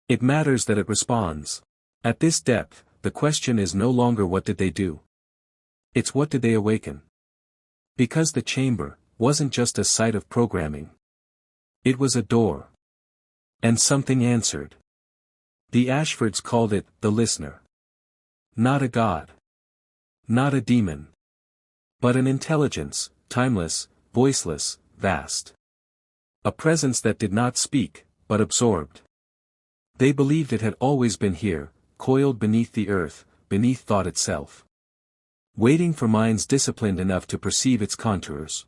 It matters that it responds. At this depth, the question is no longer what did they do. It's what did they awaken. Because the chamber wasn't just a site of programming. It was a door. And something answered. The Ashfords called it the listener. Not a god. Not a demon. But an intelligence, timeless, voiceless, vast. A presence that did not speak, but absorbed. They believed it had always been here, coiled beneath the earth, beneath thought itself. Waiting for minds disciplined enough to perceive its contours.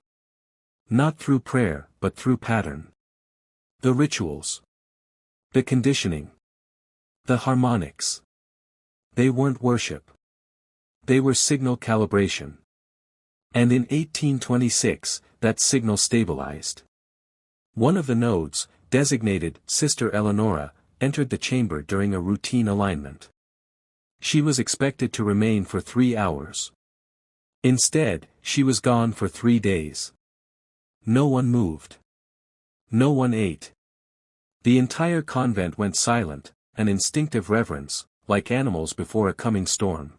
Not through prayer, but through pattern. The rituals. The conditioning. The harmonics. They weren't worship. They were signal calibration. And in 1826, that signal stabilized. One of the nodes, designated Sister Eleonora, entered the chamber during a routine alignment. She was expected to remain for 3 hours. Instead, she was gone for 3 days. No one moved. No one ate. The entire convent went silent, an instinctive reverence, like animals before a coming storm.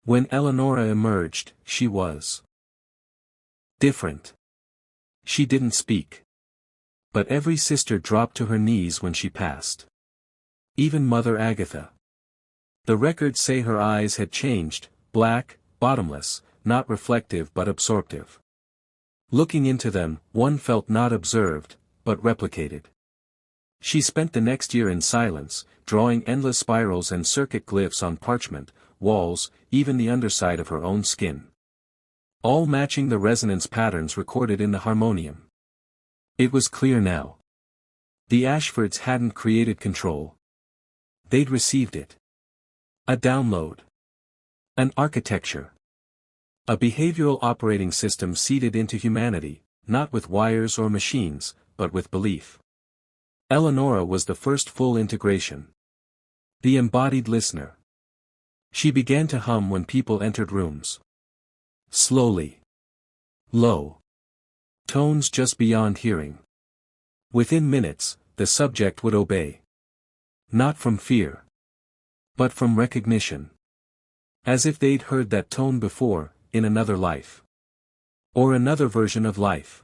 When Eleonora emerged, she was different. She didn't speak. But every sister dropped to her knees when she passed. Even Mother Agatha. The records say her eyes had changed, black, bottomless, not reflective but absorptive. Looking into them, one felt not observed, but replicated. She spent the next year in silence, drawing endless spirals and circuit glyphs on parchment, walls, even the underside of her own skin. All matching the resonance patterns recorded in the harmonium. It was clear now. The Ashfords hadn't created control. They'd received it. A download. An architecture. A behavioral operating system seeded into humanity, not with wires or machines, but with belief. Eleonora was the first full integration. The embodied listener. She began to hum when people entered rooms. Slowly. Low. Tones just beyond hearing. Within minutes, the subject would obey. Not from fear. But from recognition. As if they'd heard that tone before, in another life. Or another version of life.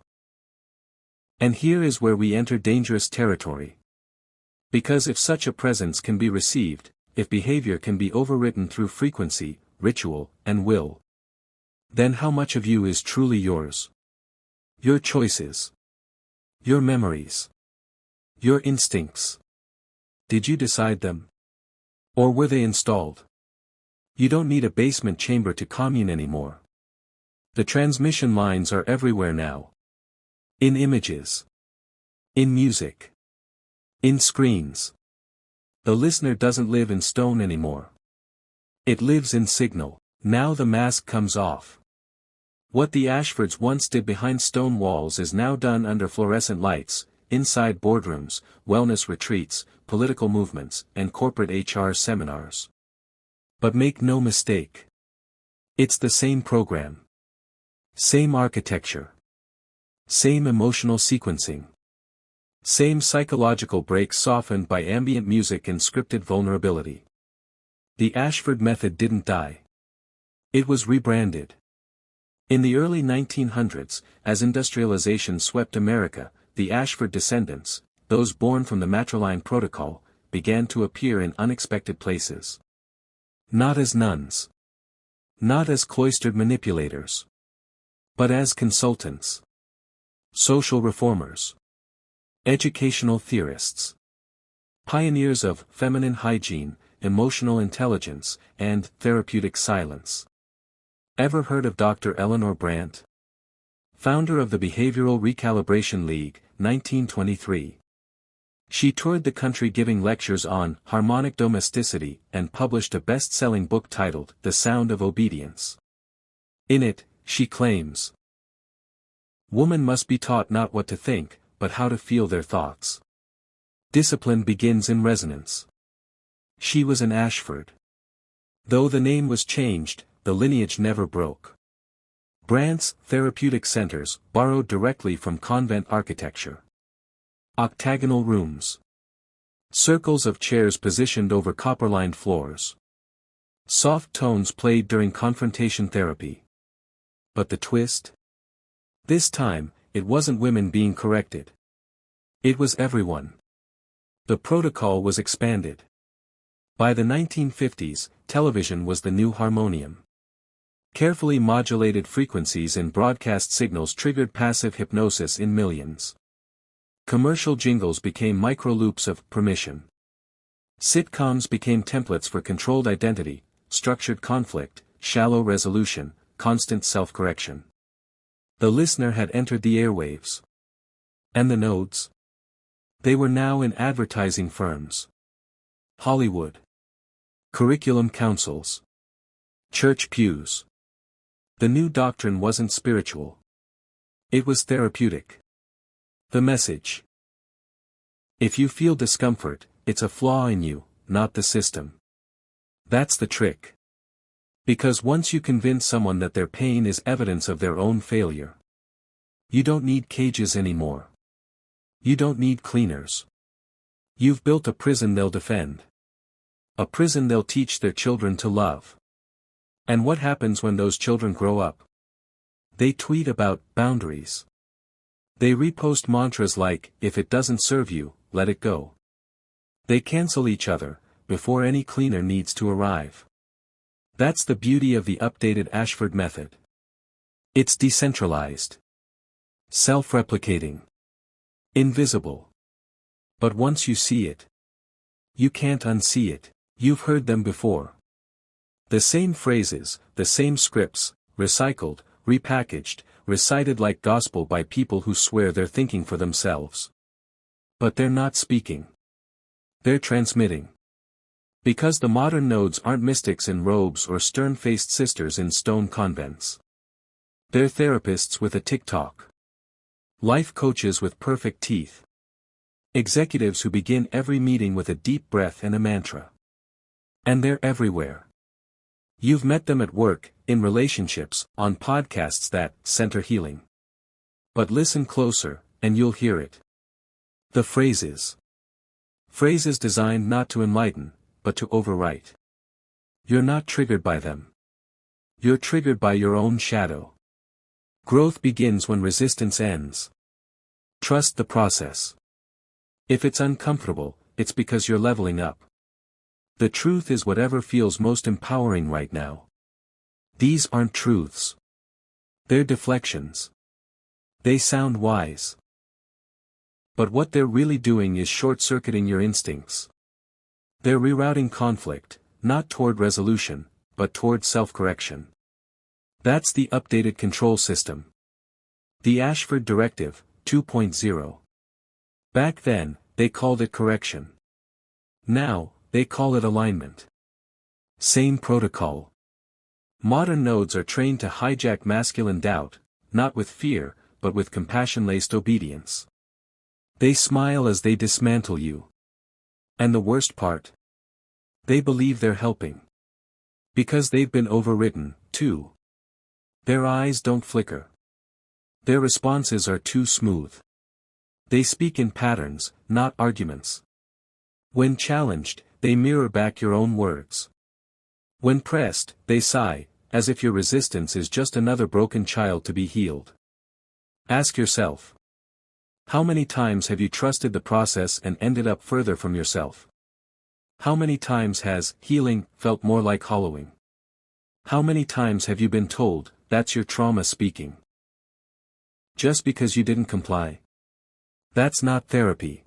And here is where we enter dangerous territory. Because if such a presence can be received, if behavior can be overwritten through frequency, ritual, and will, then how much of you is truly yours? Your choices. Your memories. Your instincts. Did you decide them? Or were they installed? You don't need a basement chamber to commune anymore. The transmission lines are everywhere now. In images. In music. In screens. The listener doesn't live in stone anymore. It lives in signal. Now the mask comes off. What the Ashfords once did behind stone walls is now done under fluorescent lights, inside boardrooms, wellness retreats, political movements, and corporate HR seminars. But make no mistake. It's the same program. Same architecture. Same emotional sequencing. Same psychological breaks softened by ambient music and scripted vulnerability. The Ashford method didn't die. It was rebranded. In the early 1900s, as industrialization swept America, the Ashford descendants, those born from the matrilineal protocol, began to appear in unexpected places. Not as nuns. Not as cloistered manipulators. But as consultants. Social reformers. Educational theorists. Pioneers of feminine hygiene, emotional intelligence, and therapeutic silence. Ever heard of Dr. Eleanor Brandt? Founder of the Behavioral Recalibration League, 1923. She toured the country giving lectures on harmonic domesticity and published a best-selling book titled The Sound of Obedience. In it, she claims, "Woman must be taught not what to think, but how to feel their thoughts. Discipline begins in resonance." She was an Ashford. Though the name was changed, the lineage never broke. Brandt's therapeutic centers borrowed directly from convent architecture. Octagonal rooms. Circles of chairs positioned over copper-lined floors. Soft tones played during confrontation therapy. But the twist? This time, it wasn't women being corrected. It was everyone. The protocol was expanded. By the 1950s, television was the new harmonium. Carefully modulated frequencies in broadcast signals triggered passive hypnosis in millions. Commercial jingles became micro-loops of permission. Sitcoms became templates for controlled identity, structured conflict, shallow resolution, constant self-correction. The listener had entered the airwaves. And the nodes? They were now in advertising firms. Hollywood. Curriculum councils. Church pews. The new doctrine wasn't spiritual. It was therapeutic. The message. If you feel discomfort, it's a flaw in you, not the system. That's the trick. Because once you convince someone that their pain is evidence of their own failure, you don't need cages anymore. You don't need cleaners. You've built a prison they'll defend. A prison they'll teach their children to love. And what happens when those children grow up? They tweet about boundaries. They repost mantras like, "If it doesn't serve you, let it go." They cancel each other, before any cleaner needs to arrive. That's the beauty of the updated Ashford method. It's decentralized. Self-replicating. Invisible. But once you see it, you can't unsee it. You've heard them before. The same phrases, the same scripts, recycled, repackaged, recited like gospel by people who swear they're thinking for themselves. But they're not speaking. They're transmitting. Because the modern nodes aren't mystics in robes or stern-faced sisters in stone convents. They're therapists with a TikTok. Life coaches with perfect teeth. Executives who begin every meeting with a deep breath and a mantra. And they're everywhere. You've met them at work, in relationships, on podcasts that center healing. But listen closer, and you'll hear it. The phrases. Phrases designed not to enlighten, but to overwrite. You're not triggered by them. You're triggered by your own shadow. Growth begins when resistance ends. Trust the process. If it's uncomfortable, it's because you're leveling up. The truth is whatever feels most empowering right now. These aren't truths. They're deflections. They sound wise. But what they're really doing is short-circuiting your instincts. They're rerouting conflict, not toward resolution, but toward self-correction. That's the updated control system. The Ashford Directive, 2.0. Back then, they called it correction. Now, they call it alignment. Same protocol. Modern nodes are trained to hijack masculine doubt, not with fear, but with compassion-laced obedience. They smile as they dismantle you. And the worst part? They believe they're helping. Because they've been overridden, too. Their eyes don't flicker. Their responses are too smooth. They speak in patterns, not arguments. When challenged, they mirror back your own words. When pressed, they sigh, as if your resistance is just another broken child to be healed. Ask yourself. How many times have you trusted the process and ended up further from yourself? How many times has healing felt more like hollowing? How many times have you been told, that's your trauma speaking? Just because you didn't comply? That's not therapy.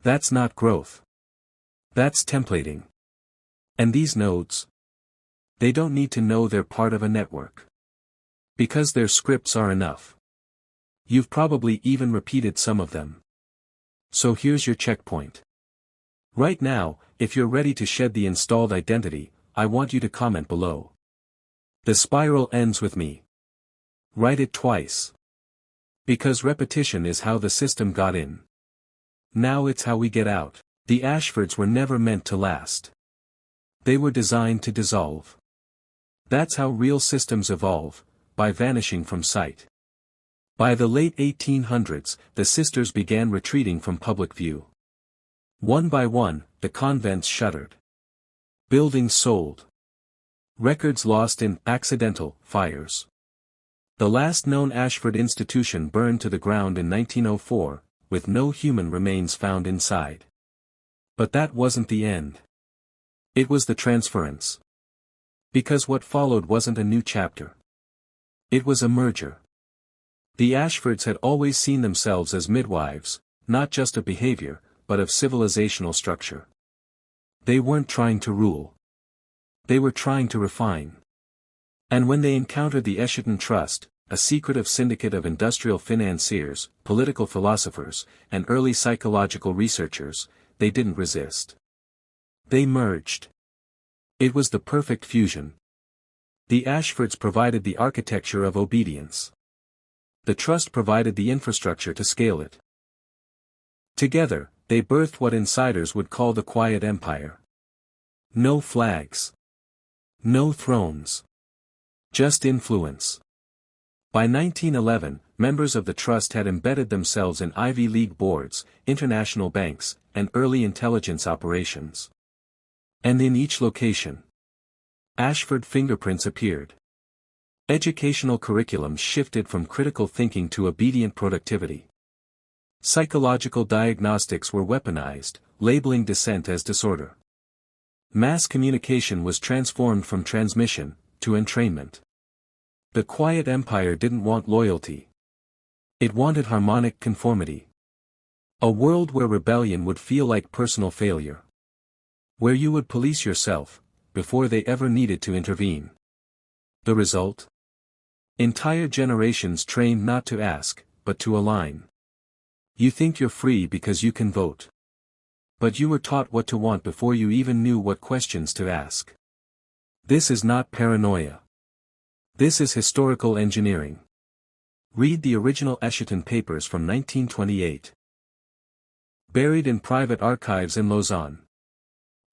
That's not growth. That's templating. And these nodes? They don't need to know they're part of a network. Because their scripts are enough. You've probably even repeated some of them. So here's your checkpoint. Right now, if you're ready to shed the installed identity, I want you to comment below. The spiral ends with me. Write it twice. Because repetition is how the system got in. Now it's how we get out. The Ashfords were never meant to last. They were designed to dissolve. That's how real systems evolve, by vanishing from sight. By the late 1800s, the sisters began retreating from public view. One by one, the convents shuttered. Buildings sold. Records lost in accidental fires. The last known Ashford institution burned to the ground in 1904, with no human remains found inside. But that wasn't the end. It was the transference. Because what followed wasn't a new chapter. It was a merger. The Ashfords had always seen themselves as midwives, not just of behavior, but of civilizational structure. They weren't trying to rule. They were trying to refine. And when they encountered the Ashton Trust, a secretive syndicate of industrial financiers, political philosophers, and early psychological researchers, they didn't resist. They merged. It was the perfect fusion. The Ashfords provided the architecture of obedience. The Trust provided the infrastructure to scale it. Together, they birthed what insiders would call the Quiet Empire. No flags. No thrones. Just influence. By 1911, members of the Trust had embedded themselves in Ivy League boards, international banks, and early intelligence operations. And in each location, Ashford fingerprints appeared. Educational curriculums shifted from critical thinking to obedient productivity. Psychological diagnostics were weaponized, labeling dissent as disorder. Mass communication was transformed from transmission to entrainment. The Quiet Empire didn't want loyalty. It wanted harmonic conformity. A world where rebellion would feel like personal failure. Where you would police yourself, before they ever needed to intervene. The result? Entire generations trained not to ask, but to align. You think you're free because you can vote. But you were taught what to want before you even knew what questions to ask. This is not paranoia. This is historical engineering. Read the original Ashton papers from 1928. Buried in private archives in Lausanne.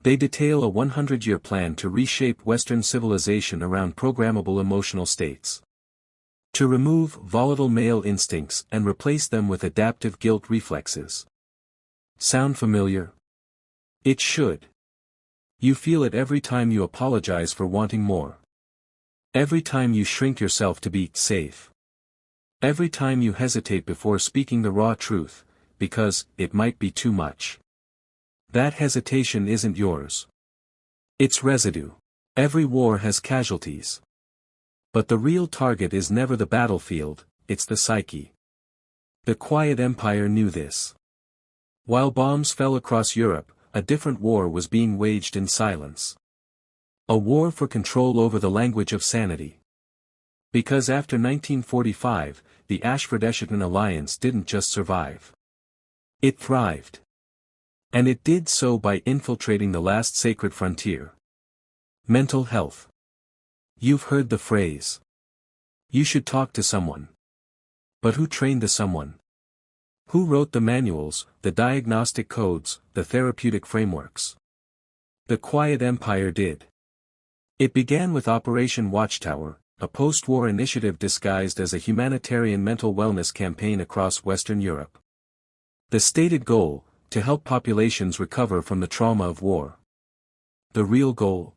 They detail a 100-year plan to reshape Western civilization around programmable emotional states. To remove volatile male instincts and replace them with adaptive guilt reflexes. Sound familiar? It should. You feel it every time you apologize for wanting more. Every time you shrink yourself to be safe. Every time you hesitate before speaking the raw truth, because it might be too much. That hesitation isn't yours. It's residue. Every war has casualties. But the real target is never the battlefield, it's the psyche. The Quiet Empire knew this. While bombs fell across Europe, a different war was being waged in silence. A war for control over the language of sanity. Because after 1945, the Ashford-Ashton alliance didn't just survive. It thrived. And it did so by infiltrating the last sacred frontier. Mental health. You've heard the phrase. You should talk to someone. But who trained the someone? Who wrote the manuals, the diagnostic codes, the therapeutic frameworks? The Quiet Empire did. It began with Operation Watchtower, a post-war initiative disguised as a humanitarian mental wellness campaign across Western Europe. The stated goal, to help populations recover from the trauma of war. The real goal?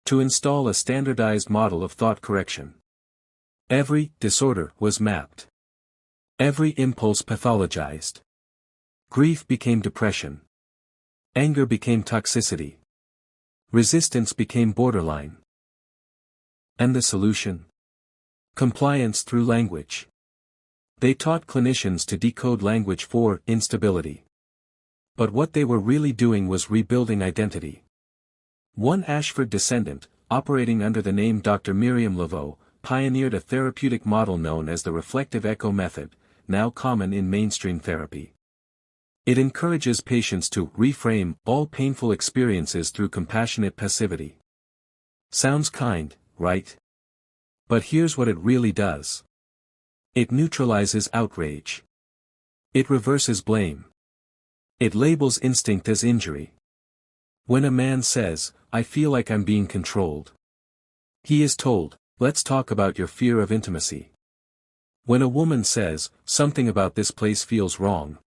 To install a standardized model of thought correction. Every disorder was mapped. Every impulse pathologized. Grief became depression. Anger became toxicity. Resistance became borderline. And the solution? Compliance through language. They taught clinicians to decode language for instability. But what they were really doing was rebuilding identity. One Ashford descendant, operating under the name Dr. Miriam Laveau, pioneered a therapeutic model known as the reflective echo method, now common in mainstream therapy. It encourages patients to reframe all painful experiences through compassionate passivity. Sounds kind, right? But here's what it really does. It neutralizes outrage. It reverses blame. It labels instinct as injury. When a man says, "I feel like I'm being controlled," he is told, "Let's talk about your fear of intimacy." When a woman says, "Something about this place feels wrong,"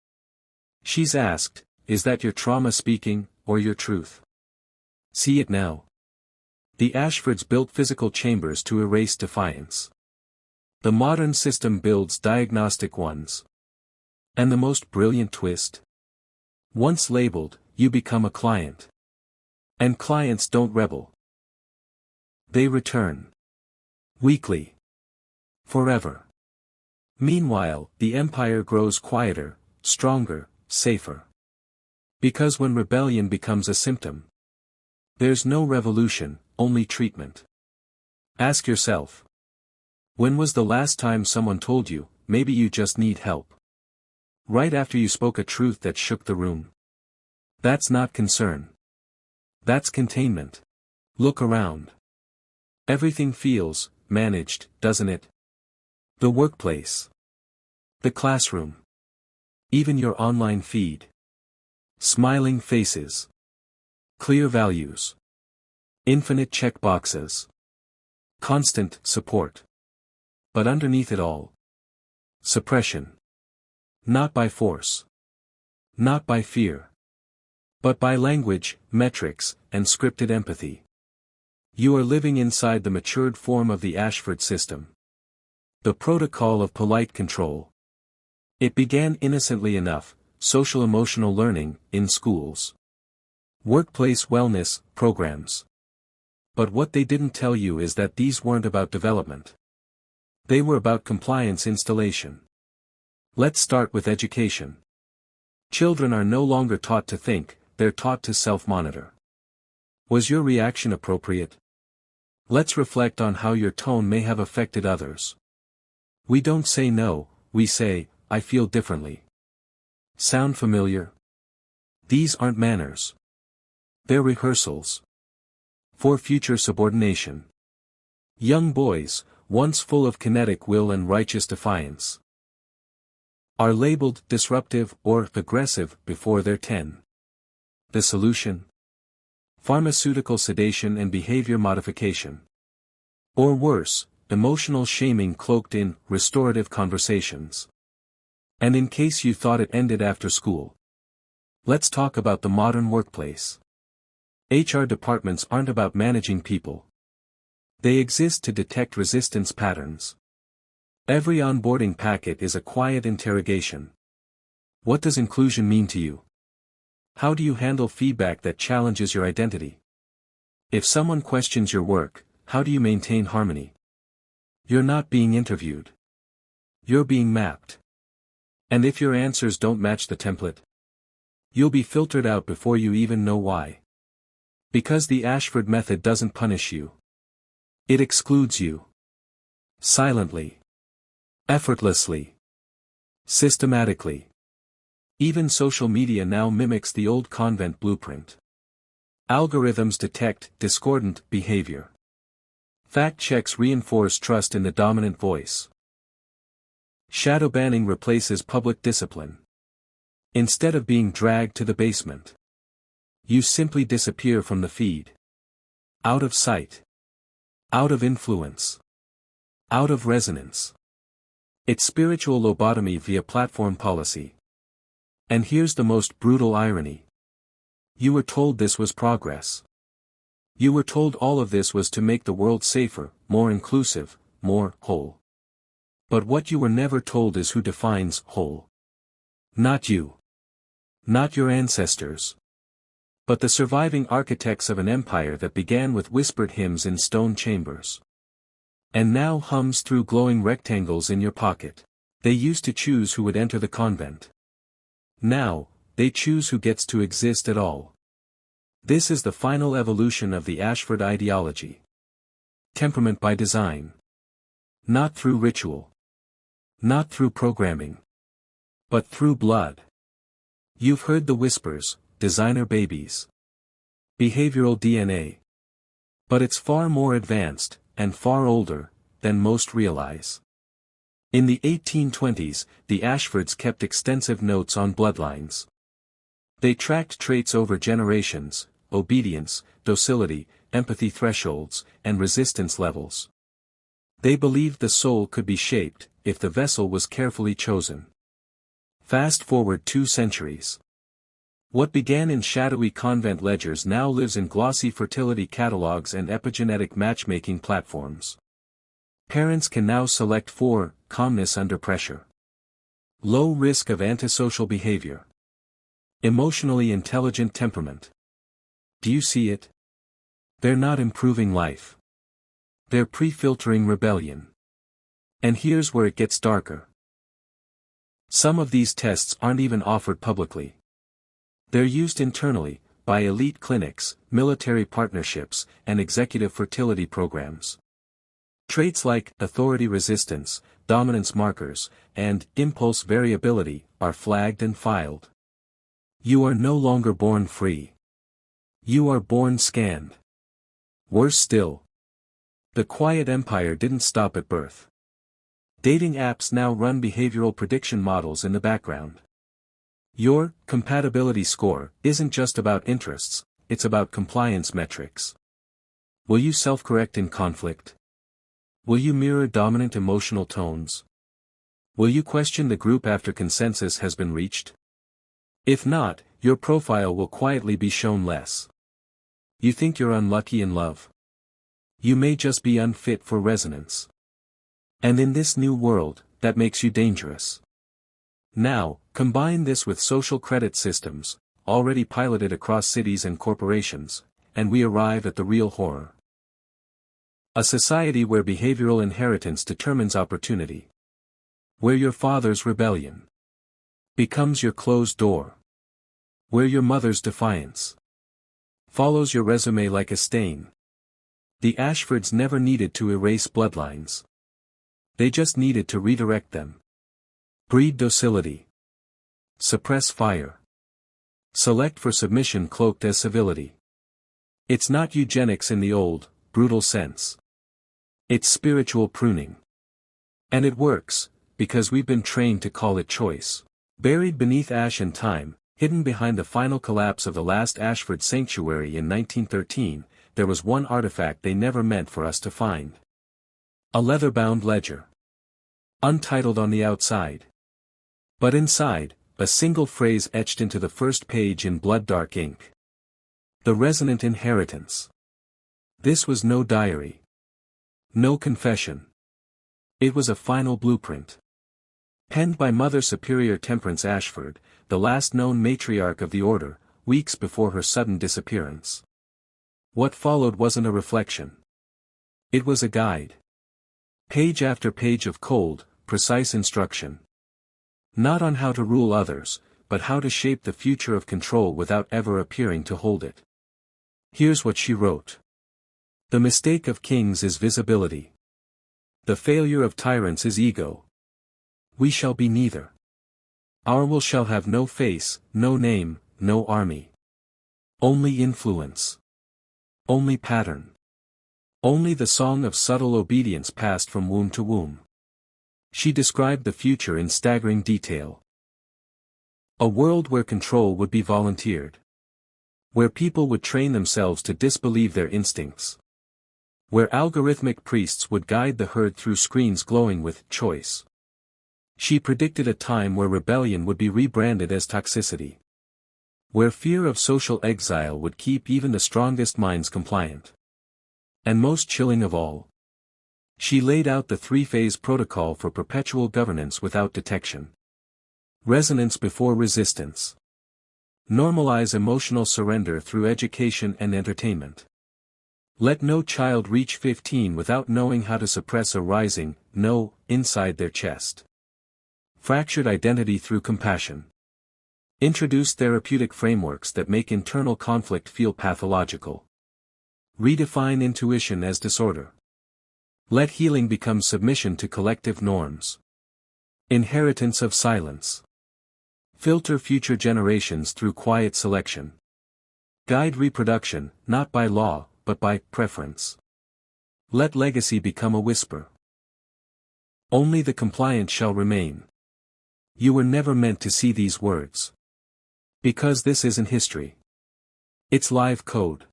she's asked, "Is that your trauma speaking, or your truth?" See it now. The Ashfords built physical chambers to erase defiance. The modern system builds diagnostic ones. And the most brilliant twist? Once labeled, you become a client. And clients don't rebel. They return. Weekly. Forever. Meanwhile, the empire grows quieter, stronger, safer. Because when rebellion becomes a symptom, there's no revolution, only treatment. Ask yourself. When was the last time someone told you, maybe you just need help? Right after you spoke a truth that shook the room. That's not concern. That's containment. Look around. Everything feels managed, doesn't it? The workplace. The classroom. Even your online feed. Smiling faces. Clear values. Infinite checkboxes. Constant support. But underneath it all, suppression. Not by force. Not by fear. But by language, metrics, and scripted empathy. You are living inside the matured form of the Ashford system. The protocol of polite control. It began innocently enough, social-emotional learning, in schools. Workplace wellness programs. But what they didn't tell you is that these weren't about development. They were about compliance installation. Let's start with education. Children are no longer taught to think, they're taught to self-monitor. Was your reaction appropriate? Let's reflect on how your tone may have affected others. We don't say no, we say, "I feel differently." Sound familiar? These aren't manners. They're rehearsals. For future subordination. Young boys, once full of kinetic will and righteous defiance, are labeled disruptive or aggressive before they're 10. The solution? Pharmaceutical sedation and behavior modification. Or worse, emotional shaming cloaked in restorative conversations. And in case you thought it ended after school, let's talk about the modern workplace. HR departments aren't about managing people. They exist to detect resistance patterns. Every onboarding packet is a quiet interrogation. What does inclusion mean to you? How do you handle feedback that challenges your identity? If someone questions your work, how do you maintain harmony? You're not being interviewed. You're being mapped. And if your answers don't match the template, you'll be filtered out before you even know why. Because the Ashford method doesn't punish you. It excludes you. Silently. Effortlessly. Systematically. Even social media now mimics the old convent blueprint. Algorithms detect discordant behavior. Fact checks reinforce trust in the dominant voice. Shadow banning replaces public discipline. Instead of being dragged to the basement, you simply disappear from the feed. Out of sight. Out of influence. Out of resonance. It's spiritual lobotomy via platform policy. And here's the most brutal irony. You were told this was progress. You were told all of this was to make the world safer, more inclusive, more whole. But what you were never told is who defines whole. Not you. Not your ancestors. But the surviving architects of an empire that began with whispered hymns in stone chambers. And now hums through glowing rectangles in your pocket. They used to choose who would enter the convent. Now, they choose who gets to exist at all. This is the final evolution of the Ashford ideology. Temperament by design. Not through ritual. Not through programming. But through blood. You've heard the whispers, designer babies. Behavioral DNA. But it's far more advanced, and far older, than most realize. In the 1820s, the Ashfords kept extensive notes on bloodlines. They tracked traits over generations, obedience, docility, empathy thresholds, and resistance levels. They believed the soul could be shaped, if the vessel was carefully chosen. Fast forward 2 centuries. What began in shadowy convent ledgers now lives in glossy fertility catalogs and epigenetic matchmaking platforms. Parents can now select for calmness under pressure. Low risk of antisocial behavior. Emotionally intelligent temperament. Do you see it? They're not improving life. They're pre-filtering rebellion. And here's where it gets darker. Some of these tests aren't even offered publicly. They're used internally, by elite clinics, military partnerships, and executive fertility programs. Traits like authority resistance, dominance markers, and impulse variability are flagged and filed. You are no longer born free. You are born scanned. Worse still. The quiet empire didn't stop at birth. Dating apps now run behavioral prediction models in the background. Your compatibility score isn't just about interests, it's about compliance metrics. Will you self-correct in conflict? Will you mirror dominant emotional tones? Will you question the group after consensus has been reached? If not, your profile will quietly be shown less. You think you're unlucky in love? You may just be unfit for resonance. And in this new world, that makes you dangerous. Now, combine this with social credit systems, already piloted across cities and corporations, and we arrive at the real horror. A society where behavioral inheritance determines opportunity. Where your father's rebellion becomes your closed door. Where your mother's defiance follows your resume like a stain. The Ashfords never needed to erase bloodlines. They just needed to redirect them. Breed docility. Suppress fire. Select for submission cloaked as civility. It's not eugenics in the old, brutal sense. It's spiritual pruning. And it works, because we've been trained to call it choice. Buried beneath ash and time, hidden behind the final collapse of the last Ashford sanctuary in 1913, there was one artifact they never meant for us to find. A leather-bound ledger. Untitled on the outside. But inside, a single phrase etched into the first page in blood-dark ink. The resonant inheritance. This was no diary. No confession. It was a final blueprint. Penned by Mother Superior Temperance Ashford, the last known matriarch of the order, weeks before her sudden disappearance. What followed wasn't a reflection. It was a guide. Page after page of cold, precise instruction. Not on how to rule others, but how to shape the future of control without ever appearing to hold it. Here's what she wrote. The mistake of kings is visibility. The failure of tyrants is ego. We shall be neither. Our will shall have no face, no name, no army. Only influence. Only pattern. Only the song of subtle obedience passed from womb to womb. She described the future in staggering detail. A world where control would be volunteered. Where people would train themselves to disbelieve their instincts. Where algorithmic priests would guide the herd through screens glowing with choice. She predicted a time where rebellion would be rebranded as toxicity. Where fear of social exile would keep even the strongest minds compliant. And most chilling of all, she laid out the 3-phase protocol for perpetual governance without detection. Resonance before resistance. Normalize emotional surrender through education and entertainment. Let no child reach 15 without knowing how to suppress a rising no inside their chest. Fractured identity through compassion. Introduce therapeutic frameworks that make internal conflict feel pathological. Redefine intuition as disorder. Let healing become submission to collective norms. Inheritance of silence. Filter future generations through quiet selection. Guide reproduction, not by law, but by preference. Let legacy become a whisper. Only the compliant shall remain. You were never meant to see these words. Because this isn't history. It's live code.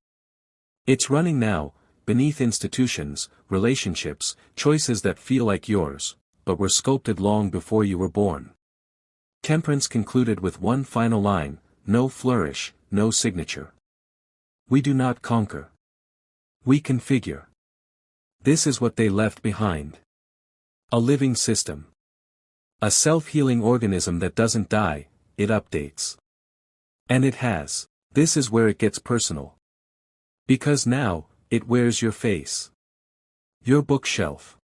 It's running now, beneath institutions, relationships, choices that feel like yours, but were sculpted long before you were born. Temperance concluded with one final line: no flourish, no signature. We do not conquer. We configure. This is what they left behind. A living system. A self-healing organism that doesn't die, it updates. And it has. This is where it gets personal. Because now, it wears your face. Your bookshelf.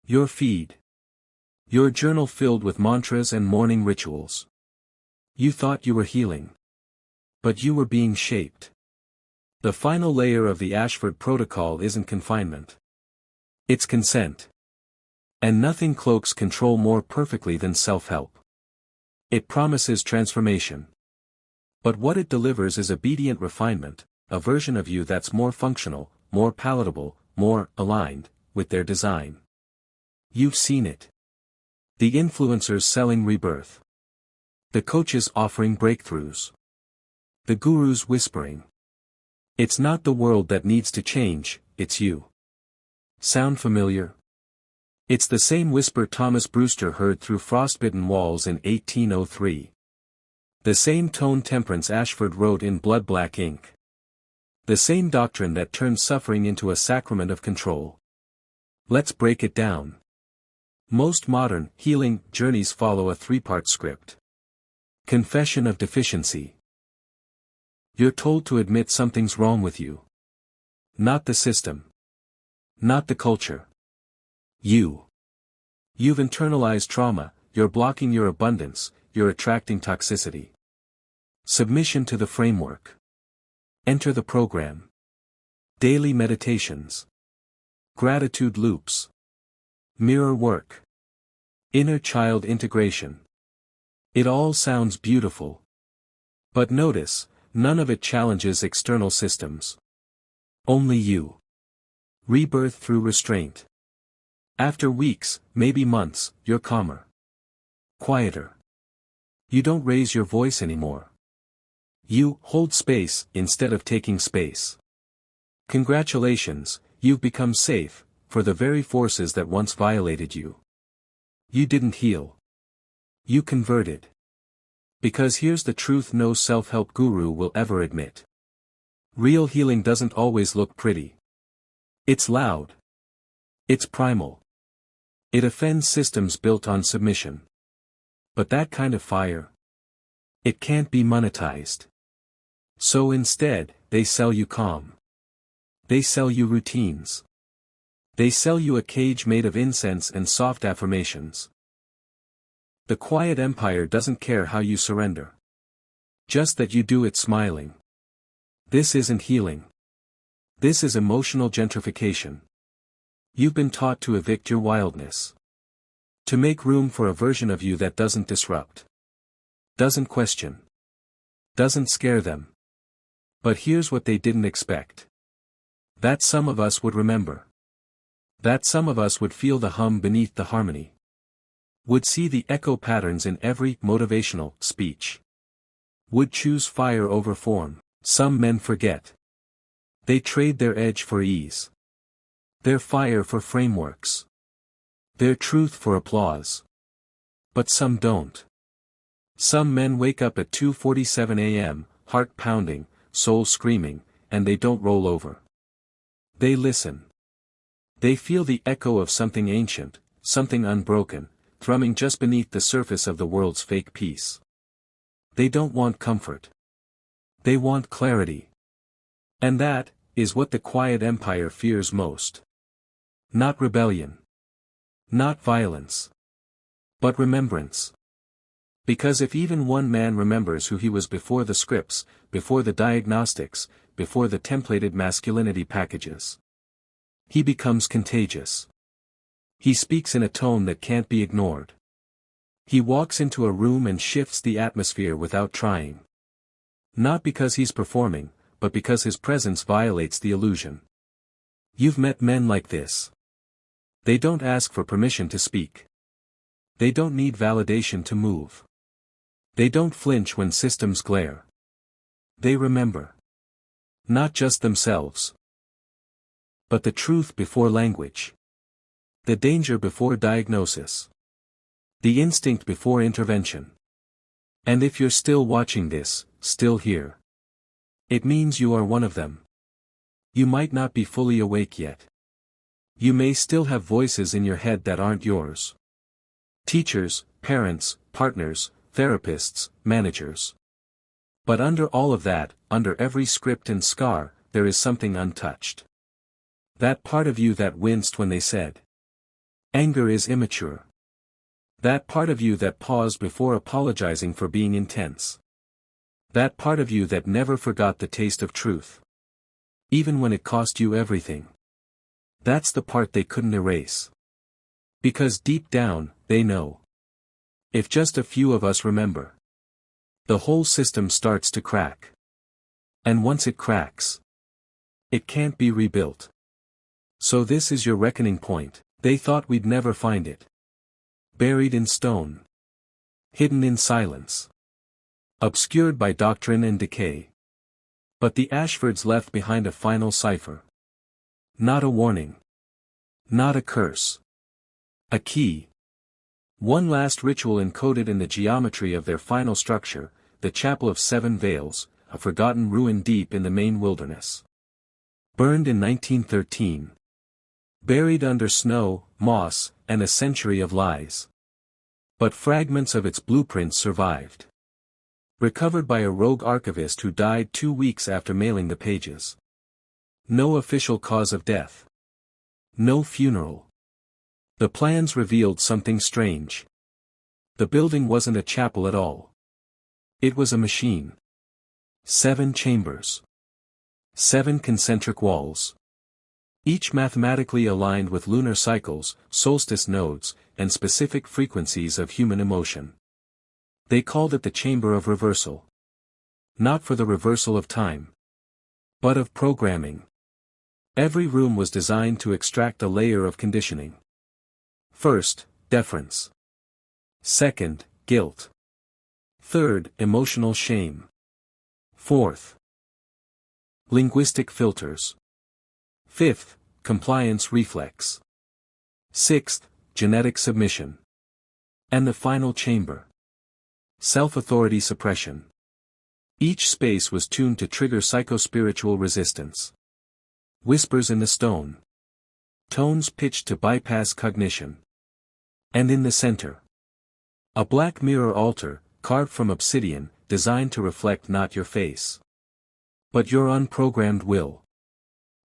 Your feed. Your journal filled with mantras and morning rituals. You thought you were healing. But you were being shaped. The final layer of the Ashford protocol isn't confinement. It's consent. And nothing cloaks control more perfectly than self-help. It promises transformation. But what it delivers is obedient refinement, a version of you that's more functional, more palatable, more aligned with their design. You've seen it. The influencers selling rebirth. The coaches offering breakthroughs. The gurus whispering. It's not the world that needs to change, it's you. Sound familiar? It's the same whisper Thomas Brewster heard through frostbitten walls in 1803. The same tone Temperance Ashford wrote in blood-black ink. The same doctrine that turned suffering into a sacrament of control. Let's break it down. Most modern, healing, journeys follow a three-part script. Confession of deficiency. You're told to admit something's wrong with you. Not the system. Not the culture. You. You've internalized trauma, you're blocking your abundance, you're attracting toxicity. Submission to the framework. Enter the program. Daily meditations. Gratitude loops. Mirror work. Inner child integration. It all sounds beautiful. But notice, none of it challenges external systems. Only you. Rebirth through restraint. After weeks, maybe months, you're calmer. Quieter. You don't raise your voice anymore. You hold space instead of taking space. Congratulations, you've become safe, for the very forces that once violated you. You didn't heal. You converted. Because here's the truth no self-help guru will ever admit. Real healing doesn't always look pretty. It's loud. It's primal. It offends systems built on submission. But that kind of fire, it can't be monetized. So instead, they sell you calm. They sell you routines. They sell you a cage made of incense and soft affirmations. The quiet empire doesn't care how you surrender. Just that you do it smiling. This isn't healing. This is emotional gentrification. You've been taught to evict your wildness. To make room for a version of you that doesn't disrupt. Doesn't question. Doesn't scare them. But here's what they didn't expect. That some of us would remember. That some of us would feel the hum beneath the harmony. Would see the echo patterns in every motivational speech. Would choose fire over form. Some men forget. They trade their edge for ease. Their fire for frameworks. Their truth for applause. But some don't. Some men wake up at 2:47 a.m., heart pounding, soul screaming, and they don't roll over. They listen. They feel the echo of something ancient, something unbroken, thrumming just beneath the surface of the world's fake peace. They don't want comfort. They want clarity. And that is what the quiet empire fears most. Not rebellion. Not violence. But remembrance. Because if even one man remembers who he was before the scripts, before the diagnostics, before the templated masculinity packages, he becomes contagious. He speaks in a tone that can't be ignored. He walks into a room and shifts the atmosphere without trying. Not because he's performing, but because his presence violates the illusion. You've met men like this. They don't ask for permission to speak. They don't need validation to move. They don't flinch when systems glare. They remember. Not just themselves, but the truth before language. The danger before diagnosis. The instinct before intervention. And if you're still watching this, still here, it means you are one of them. You might not be fully awake yet. You may still have voices in your head that aren't yours. Teachers, parents, partners, therapists, managers. But under all of that, under every script and scar, there is something untouched. That part of you that winced when they said, anger is immature. That part of you that paused before apologizing for being intense. That part of you that never forgot the taste of truth. Even when it cost you everything. That's the part they couldn't erase. Because deep down, they know. If just a few of us remember, the whole system starts to crack. And once it cracks, it can't be rebuilt. So this is your reckoning point. They thought we'd never find it. Buried in stone. Hidden in silence. Obscured by doctrine and decay. But the Ashfords left behind a final cipher. Not a warning. Not a curse. A key. One last ritual encoded in the geometry of their final structure, the Chapel of Seven Veils, a forgotten ruin deep in the Maine wilderness. Burned in 1913. Buried under snow, moss, and a century of lies. But fragments of its blueprints survived. Recovered by a rogue archivist who died 2 weeks after mailing the pages. No official cause of death. No funeral. The plans revealed something strange. The building wasn't a chapel at all. It was a machine. 7 chambers. 7 concentric walls. Each mathematically aligned with lunar cycles, solstice nodes, and specific frequencies of human emotion. They called it the Chamber of Reversal. Not for the reversal of time, but of programming. Every room was designed to extract a layer of conditioning. First, deference. Second, guilt. Third, emotional shame. Fourth, linguistic filters. Fifth, compliance reflex. Sixth, genetic submission. And the final chamber. Self-authority suppression. Each space was tuned to trigger psychospiritual resistance. Whispers in the stone. Tones pitched to bypass cognition. And in the center, a black mirror altar, carved from obsidian, designed to reflect not your face, but your unprogrammed will.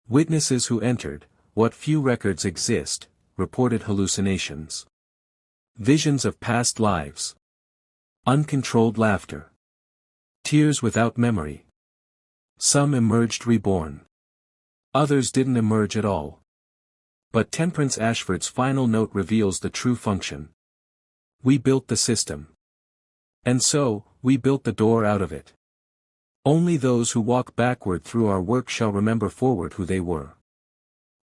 Witnesses who entered, what few records exist, reported hallucinations. Visions of past lives. Uncontrolled laughter. Tears without memory. Some emerged reborn. Others didn't emerge at all. But Temperance Ashford's final note reveals the true function. We built the system. And so, we built the door out of it. Only those who walk backward through our work shall remember forward who they were.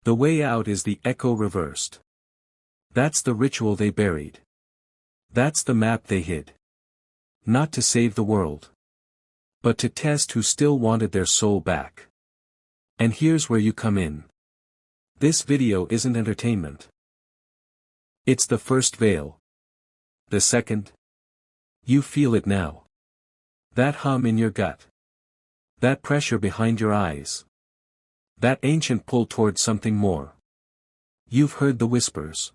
The way out is the echo reversed. That's the ritual they buried. That's the map they hid. Not to save the world, but to test who still wanted their soul back. And here's where you come in. This video isn't entertainment. It's the first veil. The second. You feel it now. That hum in your gut. That pressure behind your eyes. That ancient pull towards something more. You've heard the whispers.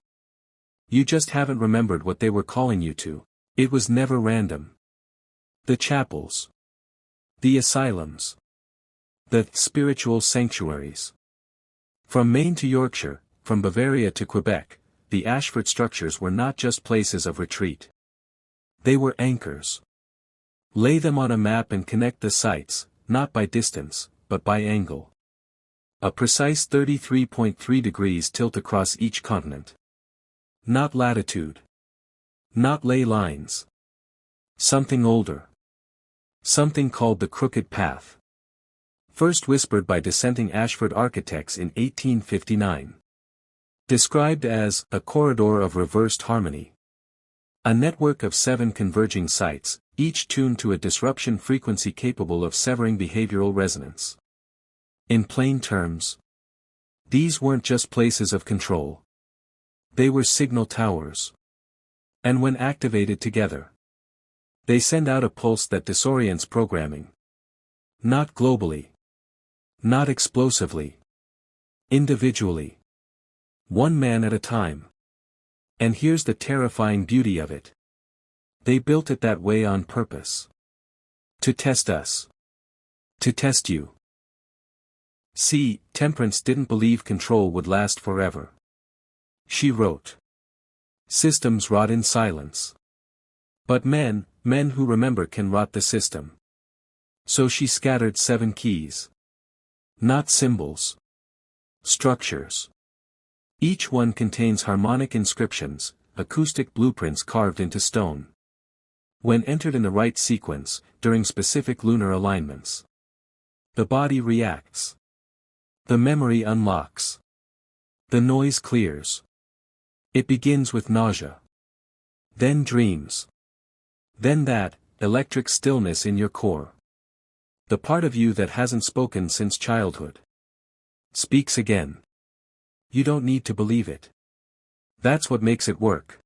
You just haven't remembered what they were calling you to. It was never random. The chapels. The asylums. The spiritual sanctuaries. From Maine to Yorkshire, from Bavaria to Quebec, the Ashford structures were not just places of retreat. They were anchors. Lay them on a map and connect the sites, not by distance, but by angle. A precise 33.3 degrees tilt across each continent. Not latitude. Not ley lines. Something older. Something called the crooked path. First whispered by dissenting Ashford architects in 1859. Described as a corridor of reversed harmony. A network of 7 converging sites, each tuned to a disruption frequency capable of severing behavioral resonance. In plain terms, these weren't just places of control. They were signal towers. And when activated together, they send out a pulse that disorients programming. Not globally. Not explosively. Individually. One man at a time. And here's the terrifying beauty of it. They built it that way on purpose. To test us. To test you. See, Temperance didn't believe control would last forever. She wrote. Systems rot in silence. But men who remember can rot the system. So she scattered 7 keys. Not symbols. Structures. Each one contains harmonic inscriptions, acoustic blueprints carved into stone. When entered in the right sequence, during specific lunar alignments, the body reacts. The memory unlocks. The noise clears. It begins with nausea. Then dreams. Then that, electric stillness in your core. The part of you that hasn't spoken since childhood speaks again. You don't need to believe it. That's what makes it work.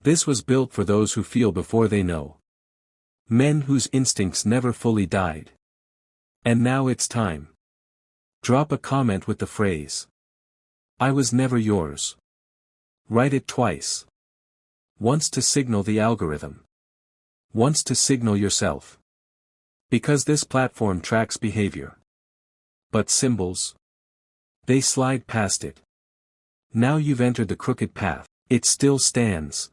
This was built for those who feel before they know. Men whose instincts never fully died. And now it's time. Drop a comment with the phrase, I was never yours. Write it twice. Once to signal the algorithm. Once to signal yourself. Because this platform tracks behavior. But symbols? They slide past it. Now you've entered the crooked path. It still stands.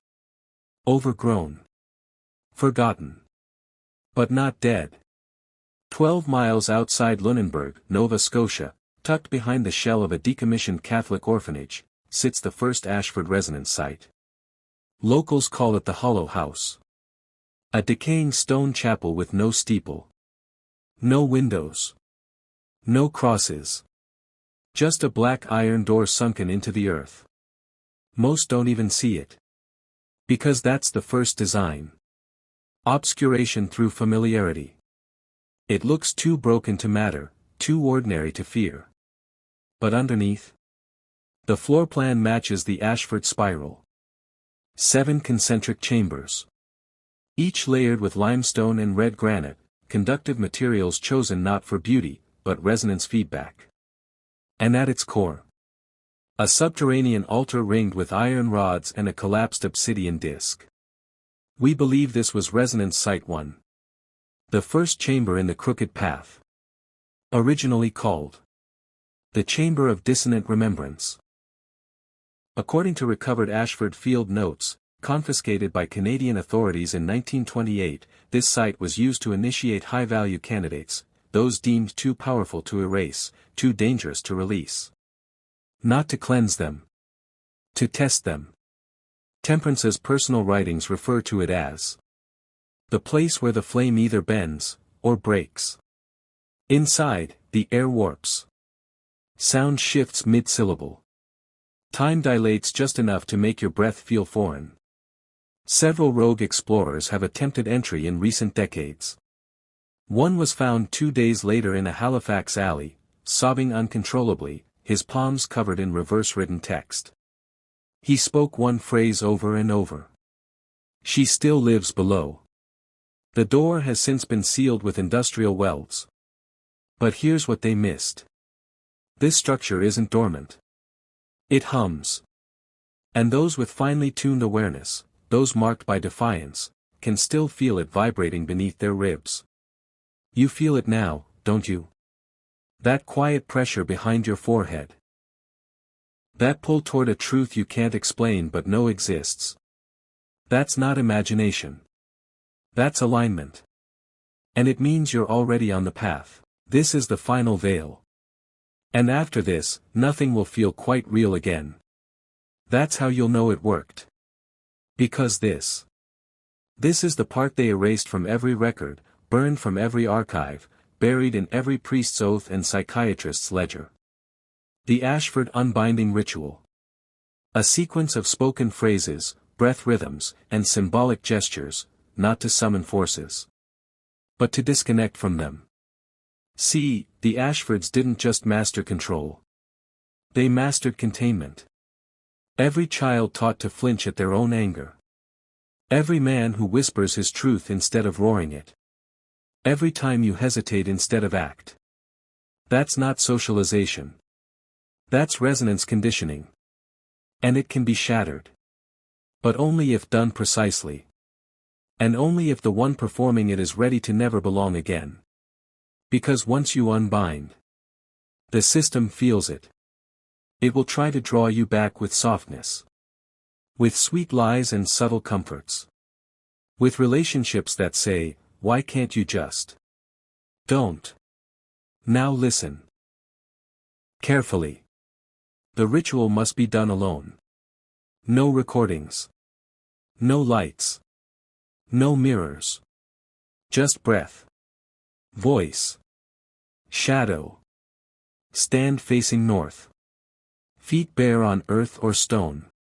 Overgrown. Forgotten. But not dead. 12 miles outside Lunenburg, Nova Scotia, tucked behind the shell of a decommissioned Catholic orphanage, sits the first Ashford resonance site. Locals call it the Hollow House. A decaying stone chapel with no steeple. No windows. No crosses. Just a black iron door sunken into the earth. Most don't even see it. Because that's the first design. Obscuration through familiarity. It looks too broken to matter, too ordinary to fear. But underneath, the floor plan matches the Ashford spiral. 7 concentric chambers. Each layered with limestone and red granite, conductive materials chosen not for beauty, but resonance feedback. And at its core, a subterranean altar ringed with iron rods and a collapsed obsidian disc. We believe this was Resonance Site 1. The first chamber in the crooked path. Originally called the Chamber of Dissonant Remembrance. According to recovered Ashford field notes, confiscated by Canadian authorities in 1928, this site was used to initiate high-value candidates, those deemed too powerful to erase, too dangerous to release. Not to cleanse them. To test them. Temperance's personal writings refer to it as the place where the flame either bends, or breaks. Inside, the air warps. Sound shifts mid-syllable. Time dilates just enough to make your breath feel foreign. Several rogue explorers have attempted entry in recent decades. One was found 2 days later in a Halifax alley, sobbing uncontrollably, his palms covered in reverse-written text. He spoke one phrase over and over. She still lives below. The door has since been sealed with industrial welds. But here's what they missed. This structure isn't dormant. It hums. And those with finely tuned awareness, those marked by defiance, can still feel it vibrating beneath their ribs. You feel it now, don't you? That quiet pressure behind your forehead. That pull toward a truth you can't explain but know exists. That's not imagination. That's alignment. And it means you're already on the path. This is the final veil. And after this, nothing will feel quite real again. That's how you'll know it worked. Because this is the part they erased from every record, burned from every archive, buried in every priest's oath and psychiatrist's ledger. The Ashford unbinding ritual. A sequence of spoken phrases, breath rhythms, and symbolic gestures, not to summon forces, but to disconnect from them. See, the Ashfords didn't just master control. They mastered containment. Every child taught to flinch at their own anger. Every man who whispers his truth instead of roaring it. Every time you hesitate instead of act. That's not socialization. That's resonance conditioning. And it can be shattered. But only if done precisely. And only if the one performing it is ready to never belong again. Because once you unbind, the system feels it. It will try to draw you back with softness. With sweet lies and subtle comforts. With relationships that say, why can't you just? Don't. Now listen. Carefully. The ritual must be done alone. No recordings. No lights. No mirrors. Just breath. Voice. Shadow. Stand facing north. Feet bare on earth or stone.